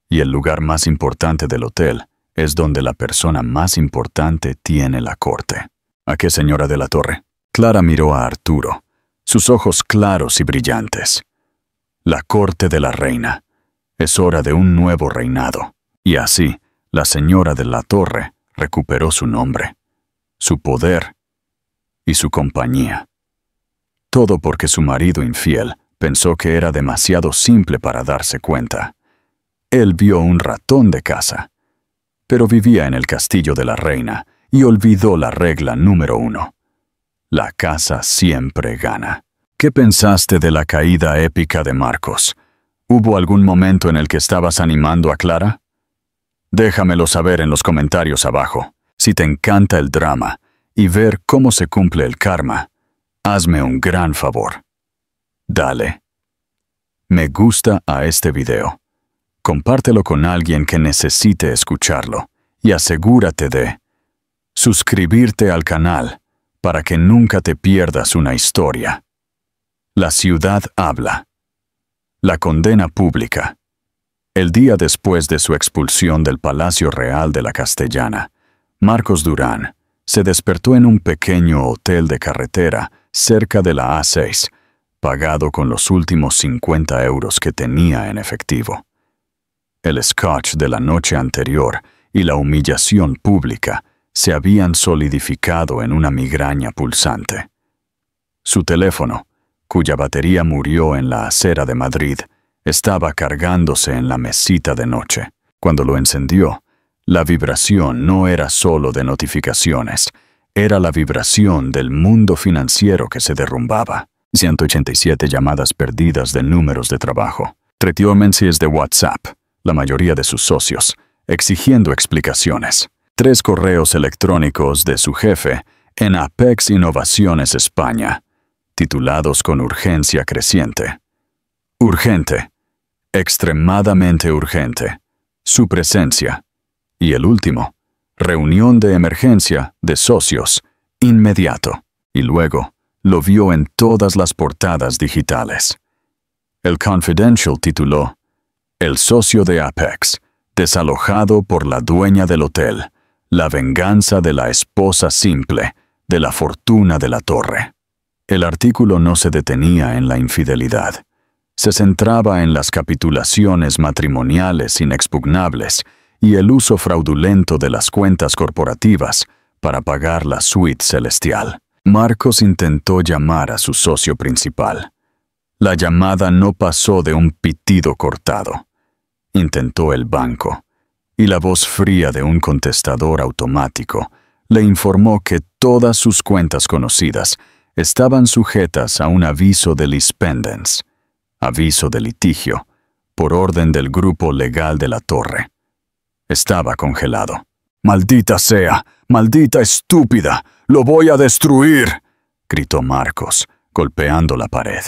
Y el lugar más importante del hotel es donde la persona más importante tiene la corte. ¿A qué, señora de la Torre? Clara miró a Arturo, sus ojos claros y brillantes. La corte de la reina. Es hora de un nuevo reinado. Y así, la señora de la Torre recuperó su nombre, su poder y su compañía. Todo porque su marido infiel pensó que era demasiado simple para darse cuenta. Él vio un ratón de casa, pero vivía en el castillo de la reina y olvidó la regla número 1. La casa siempre gana. ¿Qué pensaste de la caída épica de Marcos? ¿Hubo algún momento en el que estabas animando a Clara? Déjamelo saber en los comentarios abajo. Si te encanta el drama y ver cómo se cumple el karma, hazme un gran favor. Dale me gusta a este video. Compártelo con alguien que necesite escucharlo y asegúrate de suscribirte al canal para que nunca te pierdas una historia. La ciudad habla. La condena pública. El día después de su expulsión del Palacio Real de la Castellana, Marcos Durán se despertó en un pequeño hotel de carretera cerca de la A6, pagado con los últimos 50 euros que tenía en efectivo. El scotch de la noche anterior y la humillación pública se habían solidificado en una migraña pulsante. Su teléfono, cuya batería murió en la acera de Madrid, estaba cargándose en la mesita de noche. Cuando lo encendió, la vibración no era solo de notificaciones, era la vibración del mundo financiero que se derrumbaba. 187 llamadas perdidas de números de trabajo. 31 mensajes de WhatsApp, la mayoría de sus socios, exigiendo explicaciones. 3 correos electrónicos de su jefe en Apex Innovaciones España, titulados con urgencia creciente. Urgente, extremadamente urgente, su presencia. Y el último, reunión de emergencia de socios, inmediato. Y luego, lo vio en todas las portadas digitales. El Confidential tituló, El socio de Apex, desalojado por la dueña del hotel, la venganza de la esposa simple, de la fortuna de la torre. El artículo no se detenía en la infidelidad. Se centraba en las capitulaciones matrimoniales inexpugnables y el uso fraudulento de las cuentas corporativas para pagar la suite celestial. Marcos intentó llamar a su socio principal. La llamada no pasó de un pitido cortado. Intentó el banco, y la voz fría de un contestador automático le informó que todas sus cuentas conocidas estaban sujetas a un aviso de lispendence, aviso de litigio, por orden del grupo legal de la torre. Estaba congelado. «¡Maldita sea! ¡Maldita estúpida! ¡Lo voy a destruir!», gritó Marcos, golpeando la pared.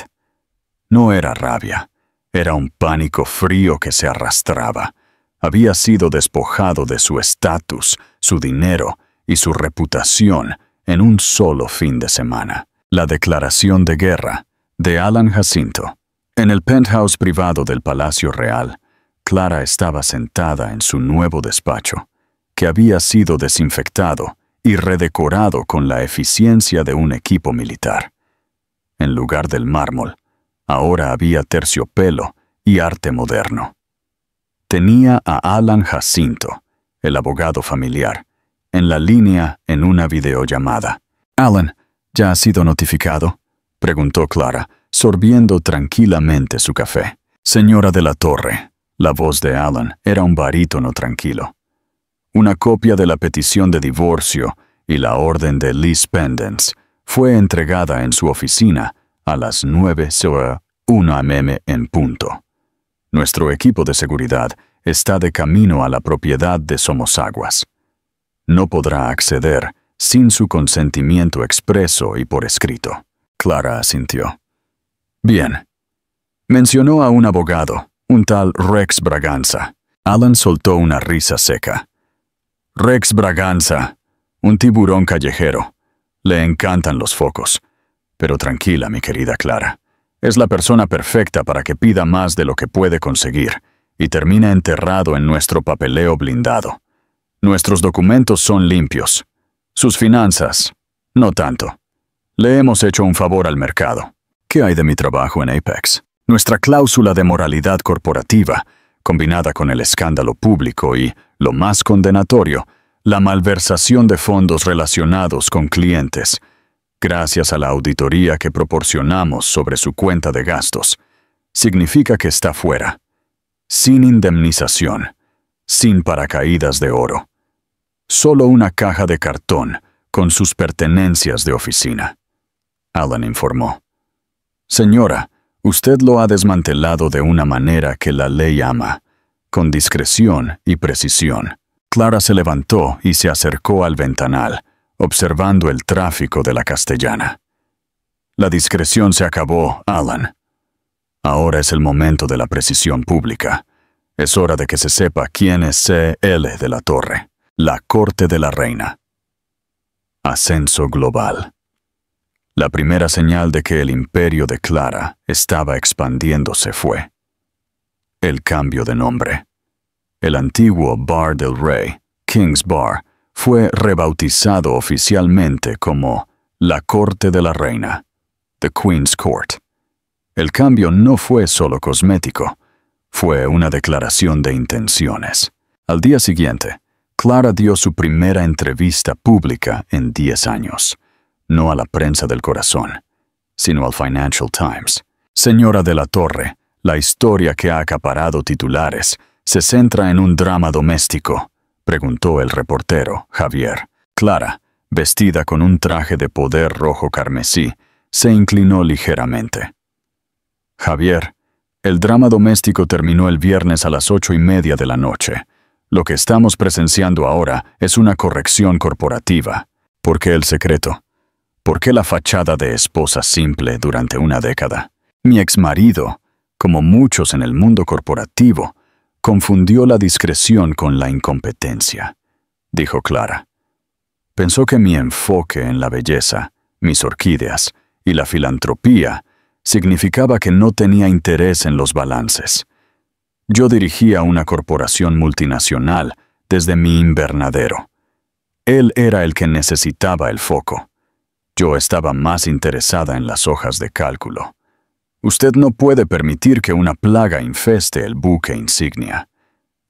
No era rabia, era un pánico frío que se arrastraba. Había sido despojado de su estatus, su dinero y su reputación en un solo fin de semana. La declaración de guerra de Alan Jacinto. En el penthouse privado del Palacio Real, Clara estaba sentada en su nuevo despacho, que había sido desinfectado y redecorado con la eficiencia de un equipo militar. En lugar del mármol, ahora había terciopelo y arte moderno. Tenía a Alan Jacinto, el abogado familiar, en la línea en una videollamada. «Alan, ¿ya ha sido notificado?», preguntó Clara, sorbiendo tranquilamente su café. «Señora de la Torre», la voz de Alan era un barítono tranquilo. Una copia de la petición de divorcio y la orden de lispendence fue entregada en su oficina a las 9:01 am en punto. Nuestro equipo de seguridad está de camino a la propiedad de Somosaguas. No podrá acceder sin su consentimiento expreso y por escrito. Clara asintió. «Bien». Mencionó a un abogado, un tal Rex Braganza. Alan soltó una risa seca. «Rex Braganza, un tiburón callejero. Le encantan los focos. Pero tranquila, mi querida Clara. Es la persona perfecta para que pida más de lo que puede conseguir y termine enterrado en nuestro papeleo blindado. Nuestros documentos son limpios. Sus finanzas, no tanto. Le hemos hecho un favor al mercado. ¿Qué hay de mi trabajo en Apex? Nuestra cláusula de moralidad corporativa, combinada con el escándalo público y, lo más condenatorio, la malversación de fondos relacionados con clientes, gracias a la auditoría que proporcionamos sobre su cuenta de gastos, significa que está fuera, sin indemnización, sin paracaídas de oro. Solo una caja de cartón con sus pertenencias de oficina. Alan informó. «Señora, usted lo ha desmantelado de una manera que la ley ama, con discreción y precisión». Clara se levantó y se acercó al ventanal, observando el tráfico de la Castellana. «La discreción se acabó, Alan. Ahora es el momento de la precisión pública. Es hora de que se sepa quién es C.L. de la Torre, la corte de la reina». Ascenso global. La primera señal de que el imperio de Clara estaba expandiéndose fue el cambio de nombre. El antiguo Bar del Rey, King's Bar, fue rebautizado oficialmente como la Corte de la Reina, The Queen's Court. El cambio no fue solo cosmético, fue una declaración de intenciones. Al día siguiente, Clara dio su primera entrevista pública en 10 años, no a la prensa del corazón, sino al Financial Times. «Señora de la Torre, la historia que ha acaparado titulares se centra en un drama doméstico?, preguntó el reportero, Javier. Clara, vestida con un traje de poder rojo carmesí, se inclinó ligeramente. Javier, el drama doméstico terminó el viernes a las 8:30 de la noche. Lo que estamos presenciando ahora es una corrección corporativa. ¿Por qué el secreto? ¿Por qué la fachada de esposa simple durante una década? Mi exmarido, como muchos en el mundo corporativo, confundió la discreción con la incompetencia, dijo Clara. Pensó que mi enfoque en la belleza, mis orquídeas y la filantropía significaba que no tenía interés en los balances. Yo dirigía una corporación multinacional desde mi invernadero. Él era el que necesitaba el foco. Yo estaba más interesada en las hojas de cálculo. Usted no puede permitir que una plaga infeste el buque insignia.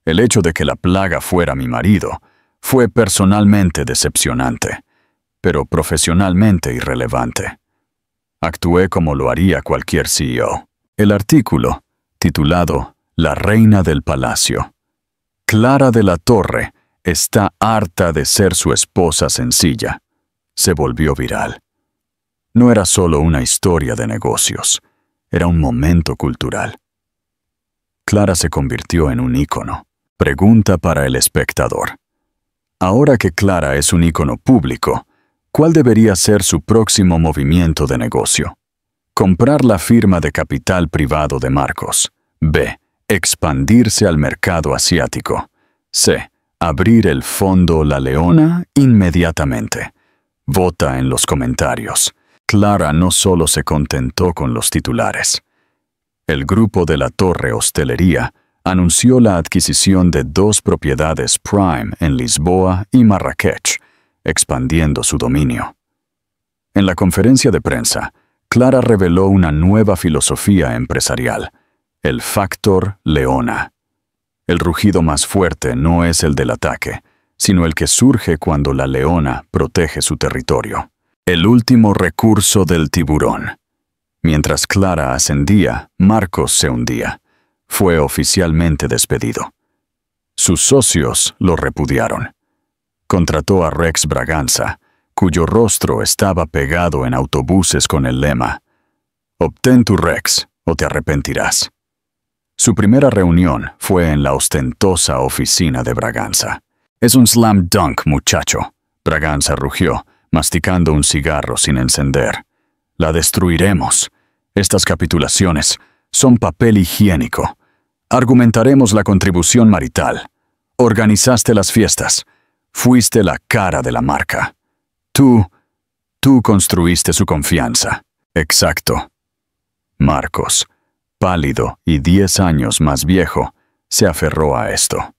El hecho de que la plaga fuera mi marido fue personalmente decepcionante, pero profesionalmente irrelevante. Actué como lo haría cualquier CEO. El artículo, titulado La Reina del Palacio. Clara de la Torre está harta de ser su esposa sencilla, se volvió viral. No era solo una historia de negocios, era un momento cultural. Clara se convirtió en un ícono. Pregunta para el espectador. Ahora que Clara es un ícono público, ¿cuál debería ser su próximo movimiento de negocio? Comprar la firma de capital privado de Marcos. B. Expandirse al mercado asiático. C. Abrir el fondo La Leona inmediatamente. Vota en los comentarios. Clara no solo se contentó con los titulares. El grupo de la Torre Hostelería anunció la adquisición de 2 propiedades Prime en Lisboa y Marrakech, expandiendo su dominio. En la conferencia de prensa, Clara reveló una nueva filosofía empresarial, el Factor Leona. El rugido más fuerte no es el del ataque, sino el que surge cuando la leona protege su territorio. El último recurso del tiburón. Mientras Clara ascendía, Marcos se hundía. Fue oficialmente despedido. Sus socios lo repudiaron. Contrató a Rex Braganza, cuyo rostro estaba pegado en autobuses con el lema «Obtén tu Rex o te arrepentirás». Su primera reunión fue en la ostentosa oficina de Braganza. «Es un slam dunk, muchacho», Braganza rugió, masticando un cigarro sin encender. «La destruiremos. Estas capitulaciones son papel higiénico. Argumentaremos la contribución marital. Organizaste las fiestas. Fuiste la cara de la marca. Tú construiste su confianza». Exacto. Marcos, pálido y 10 años más viejo, se aferró a esto.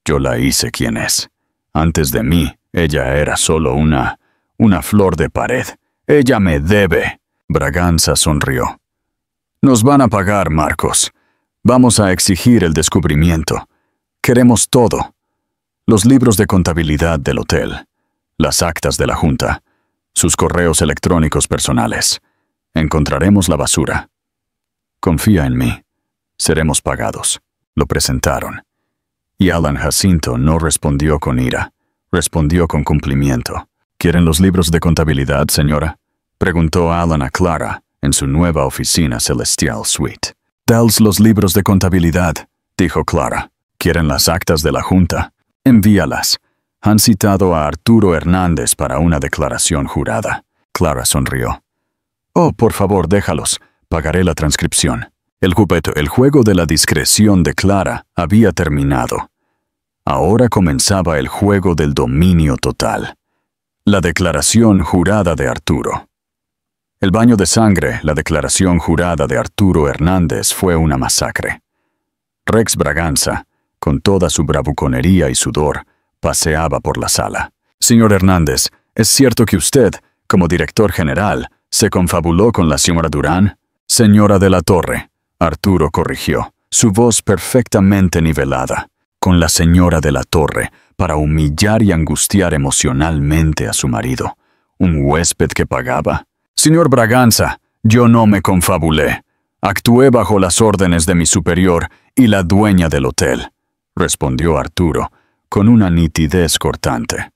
Yo la hice quien es. Antes de mí, ella era solo una flor de pared. Ella me debe. Braganza sonrió. Nos van a pagar, Marcos. Vamos a exigir el descubrimiento. Queremos todo. Los libros de contabilidad del hotel, las actas de la junta, sus correos electrónicos personales. Encontraremos la basura. Confía en mí. Seremos pagados. Lo presentaron. Y Alan Jacinto no respondió con ira. Respondió con cumplimiento. ¿Quieren los libros de contabilidad, señora?, preguntó Alan a Clara en su nueva oficina Celestial Suite. «Dales los libros de contabilidad», dijo Clara. «¿Quieren las actas de la junta? Envíalas. Han citado a Arturo Hernández para una declaración jurada». Clara sonrió. «Oh, por favor, déjalos. Pagaré la transcripción». El juego de la discreción de Clara había terminado. Ahora comenzaba el juego del dominio total. La declaración jurada de Arturo. El baño de sangre, la declaración jurada de Arturo Hernández, fue una masacre. Rex Braganza, con toda su bravuconería y sudor, paseaba por la sala. «Señor Hernández, ¿es cierto que usted, como director general, se confabuló con la señora Durán?» «Señora de la Torre», Arturo corrigió, su voz perfectamente nivelada. «Con la señora de la Torre, para humillar y angustiar emocionalmente a su marido. ¿Un huésped que pagaba?» «Señor Braganza, yo no me confabulé. Actué bajo las órdenes de mi superior y la dueña del hotel, respondió Arturo, con una nitidez cortante.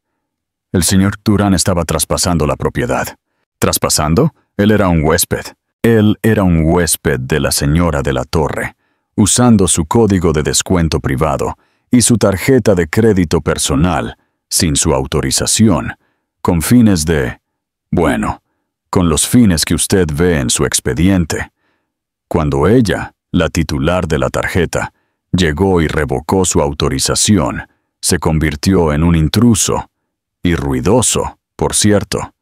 El señor Durán estaba traspasando la propiedad. ¿Traspasando? Él era un huésped. Él era un huésped de la señora de la Torre, usando su código de descuento privado y su tarjeta de crédito personal, sin su autorización, con fines de... bueno, con los fines que usted ve en su expediente. Cuando ella, la titular de la tarjeta, llegó y revocó su autorización, se convirtió en un intruso, y ruidoso, por cierto.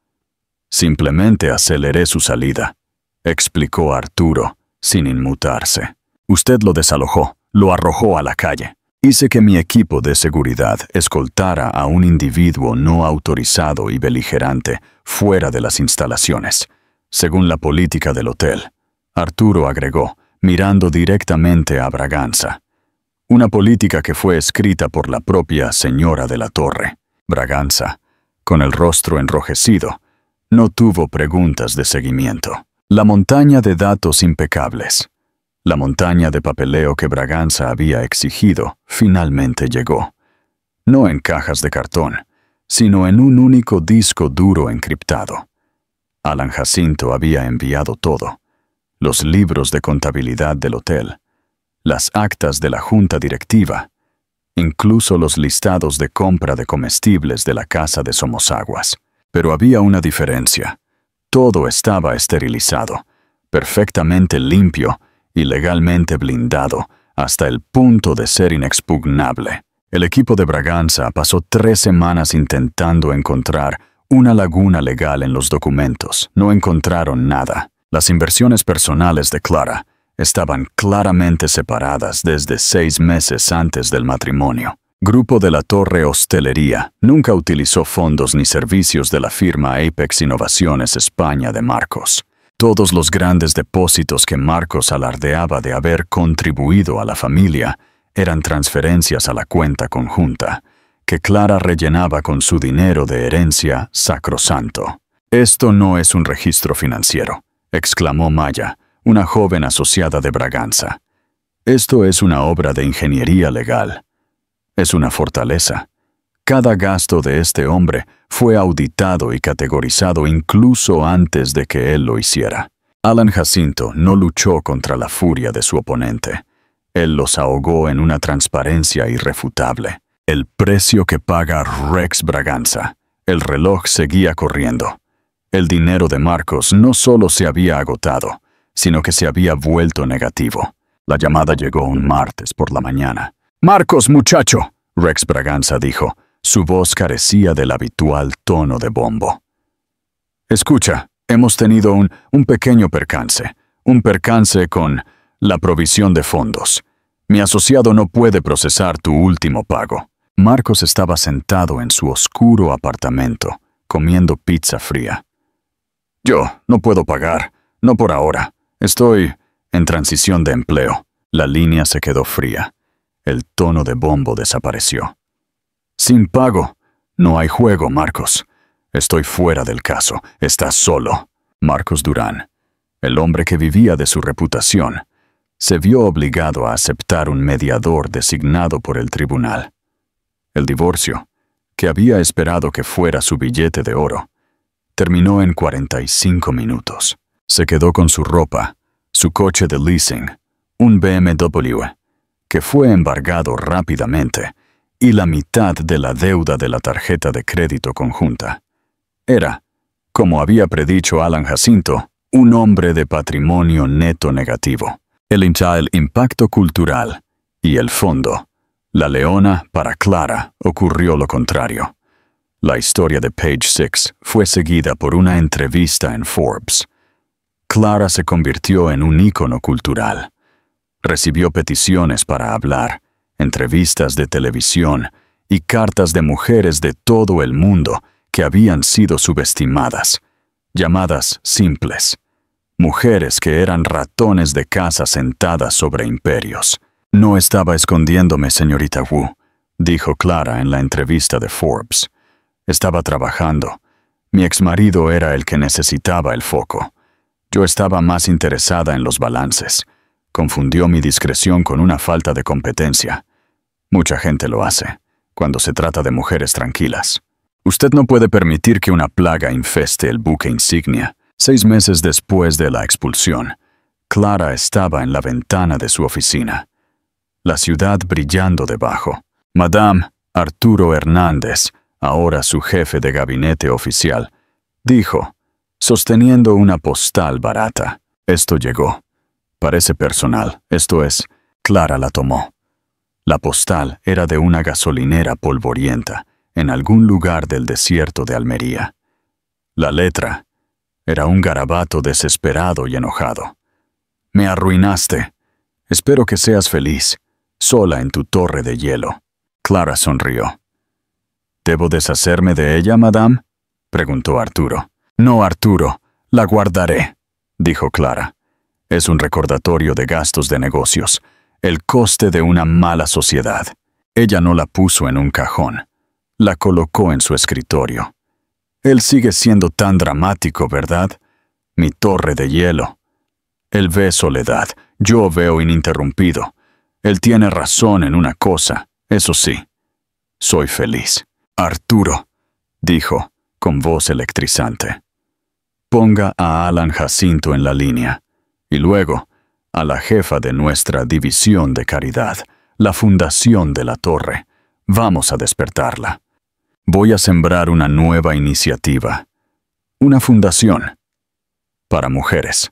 Simplemente aceleré su salida, explicó Arturo, sin inmutarse. Usted lo desalojó, lo arrojó a la calle. Hice que mi equipo de seguridad escoltara a un individuo no autorizado y beligerante fuera de las instalaciones, según la política del hotel. Arturo agregó, mirando directamente a Braganza. Una política que fue escrita por la propia señora de la Torre. Braganza, con el rostro enrojecido, no tuvo preguntas de seguimiento. La montaña de datos impecables, la montaña de papeleo que Braganza había exigido, finalmente llegó. No en cajas de cartón, sino en un único disco duro encriptado. Alan Jacinto había enviado todo. Los libros de contabilidad del hotel, las actas de la junta directiva, incluso los listados de compra de comestibles de la casa de Somosaguas. Pero había una diferencia. Todo estaba esterilizado, perfectamente limpio y legalmente blindado, hasta el punto de ser inexpugnable. El equipo de Braganza pasó 3 semanas intentando encontrar una laguna legal en los documentos. No encontraron nada. Las inversiones personales de Clara estaban claramente separadas desde 6 meses antes del matrimonio. Grupo de la Torre Hostelería nunca utilizó fondos ni servicios de la firma Apex Innovaciones España de Marcos. Todos los grandes depósitos que Marcos alardeaba de haber contribuido a la familia eran transferencias a la cuenta conjunta, que Clara rellenaba con su dinero de herencia sacrosanto. «Esto no es un registro financiero», exclamó Maya, una joven asociada de Braganza. «Esto es una obra de ingeniería legal. Es una fortaleza. Cada gasto de este hombre fue auditado y categorizado incluso antes de que él lo hiciera». Alan Jacinto no luchó contra la furia de su oponente. Él los ahogó en una transparencia irrefutable. El precio que paga Rex Braganza. El reloj seguía corriendo. El dinero de Marcos no solo se había agotado, sino que se había vuelto negativo. La llamada llegó un martes por la mañana. «Marcos, muchacho», Rex Braganza dijo. Su voz carecía del habitual tono de bombo. «Escucha, hemos tenido un pequeño percance. Un percance con la provisión de fondos. Mi asociado no puede procesar tu último pago». Marcos estaba sentado en su oscuro apartamento, comiendo pizza fría. «Yo no puedo pagar, no por ahora. Estoy en transición de empleo». La línea se quedó fría. El tono de bombo desapareció. «Sin pago. No hay juego, Marcos. Estoy fuera del caso. Estás solo». Marcos Durán, el hombre que vivía de su reputación, se vio obligado a aceptar un mediador designado por el tribunal. El divorcio, que había esperado que fuera su billete de oro, terminó en 45 minutos. Se quedó con su ropa, su coche de leasing, un BMW, que fue embargado rápidamente, y la mitad de la deuda de la tarjeta de crédito conjunta. Era, como había predicho Alan Jacinto, un hombre de patrimonio neto negativo. El impacto cultural y el fondo. La leona para Clara ocurrió lo contrario. La historia de Page Six fue seguida por una entrevista en Forbes. Clara se convirtió en un ícono cultural. Recibió peticiones para hablar, entrevistas de televisión y cartas de mujeres de todo el mundo que habían sido subestimadas, llamadas simples. Mujeres que eran ratones de casa sentadas sobre imperios. «No estaba escondiéndome, señorita Wu», dijo Clara en la entrevista de Forbes. «Estaba trabajando. Mi exmarido era el que necesitaba el foco. Yo estaba más interesada en los balances. Confundió mi discreción con una falta de competencia. Mucha gente lo hace, cuando se trata de mujeres tranquilas. Usted no puede permitir que una plaga infeste el buque insignia. 6 meses después de la expulsión, Clara estaba en la ventana de su oficina. La ciudad brillando debajo. Madame Arturo Hernández, ahora su jefe de gabinete oficial, dijo, sosteniendo una postal barata. Esto llegó. Parece personal, esto es, Clara la tomó. La postal era de una gasolinera polvorienta, en algún lugar del desierto de Almería. La letra era un garabato desesperado y enojado. Me arruinaste. Espero que seas feliz, sola en tu torre de hielo. Clara sonrió. ¿Debo deshacerme de ella, madame?, preguntó Arturo. No, Arturo, la guardaré, dijo Clara. Es un recordatorio de gastos de negocios, el coste de una mala sociedad. Ella no la puso en un cajón, la colocó en su escritorio. Él sigue siendo tan dramático, ¿verdad? Mi torre de hielo. Él ve soledad, yo veo ininterrumpido. Él tiene razón en una cosa, eso sí. Soy feliz. Arturo, dijo, con voz electrizante. Ponga a Alan Jacinto en la línea, y luego a la jefa de nuestra división de caridad, la fundación de la torre. Vamos a despertarla. Voy a sembrar una nueva iniciativa. Una fundación. Para mujeres.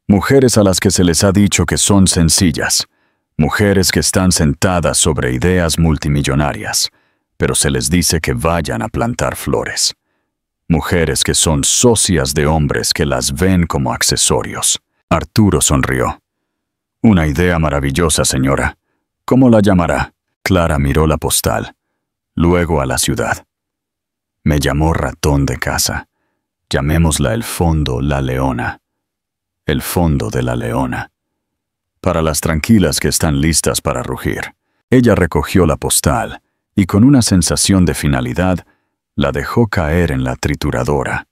Mujeres a las que se les ha dicho que son sencillas. Mujeres que están sentadas sobre ideas multimillonarias, pero se les dice que vayan a plantar flores. Mujeres que son socias de hombres que las ven como accesorios. Arturo sonrió. Una idea maravillosa, señora. ¿Cómo la llamará? Clara miró la postal, luego a la ciudad. Me llamó ratón de casa. Llamémosla el fondo La Leona. El fondo de la leona. Para las tranquilas que están listas para rugir. Ella recogió la postal y con una sensación de finalidad la dejó caer en la trituradora.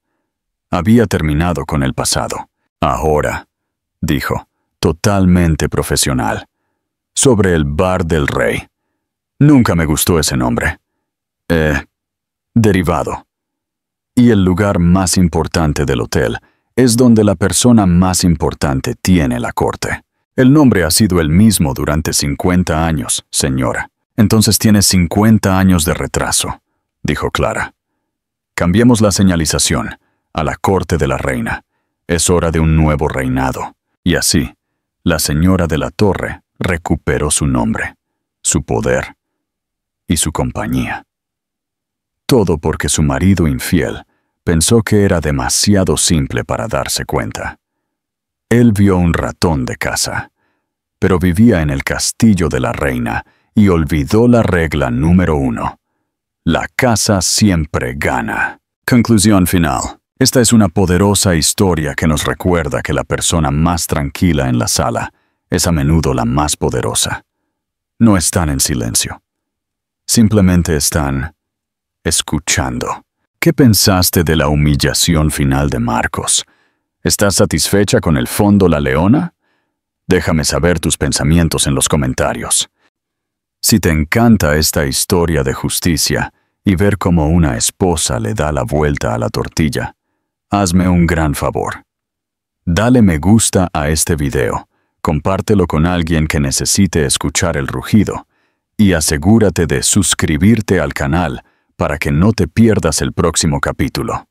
Había terminado con el pasado. Ahora, dijo, totalmente profesional. Sobre el Bar del Rey. Nunca me gustó ese nombre. Derivado. Y el lugar más importante del hotel es donde la persona más importante tiene la corte. El nombre ha sido el mismo durante 50 años, señora. Entonces tiene 50 años de retraso, dijo Clara. Cambiemos la señalización a la corte de la reina. Es hora de un nuevo reinado. Y así, la señora de la torre recuperó su nombre, su poder y su compañía. Todo porque su marido infiel pensó que era demasiado simple para darse cuenta. Él vio un ratón de casa, pero vivía en el castillo de la reina y olvidó la regla número 1. La casa siempre gana. Conclusión final. Esta es una poderosa historia que nos recuerda que la persona más tranquila en la sala es a menudo la más poderosa. No están en silencio. Simplemente están escuchando. ¿Qué pensaste de la humillación final de Marcos? ¿Estás satisfecha con el fondo La Leona? Déjame saber tus pensamientos en los comentarios. Si te encanta esta historia de justicia y ver cómo una esposa le da la vuelta a la tortilla, hazme un gran favor. Dale me gusta a este video, compártelo con alguien que necesite escuchar el rugido y asegúrate de suscribirte al canal para que no te pierdas el próximo capítulo.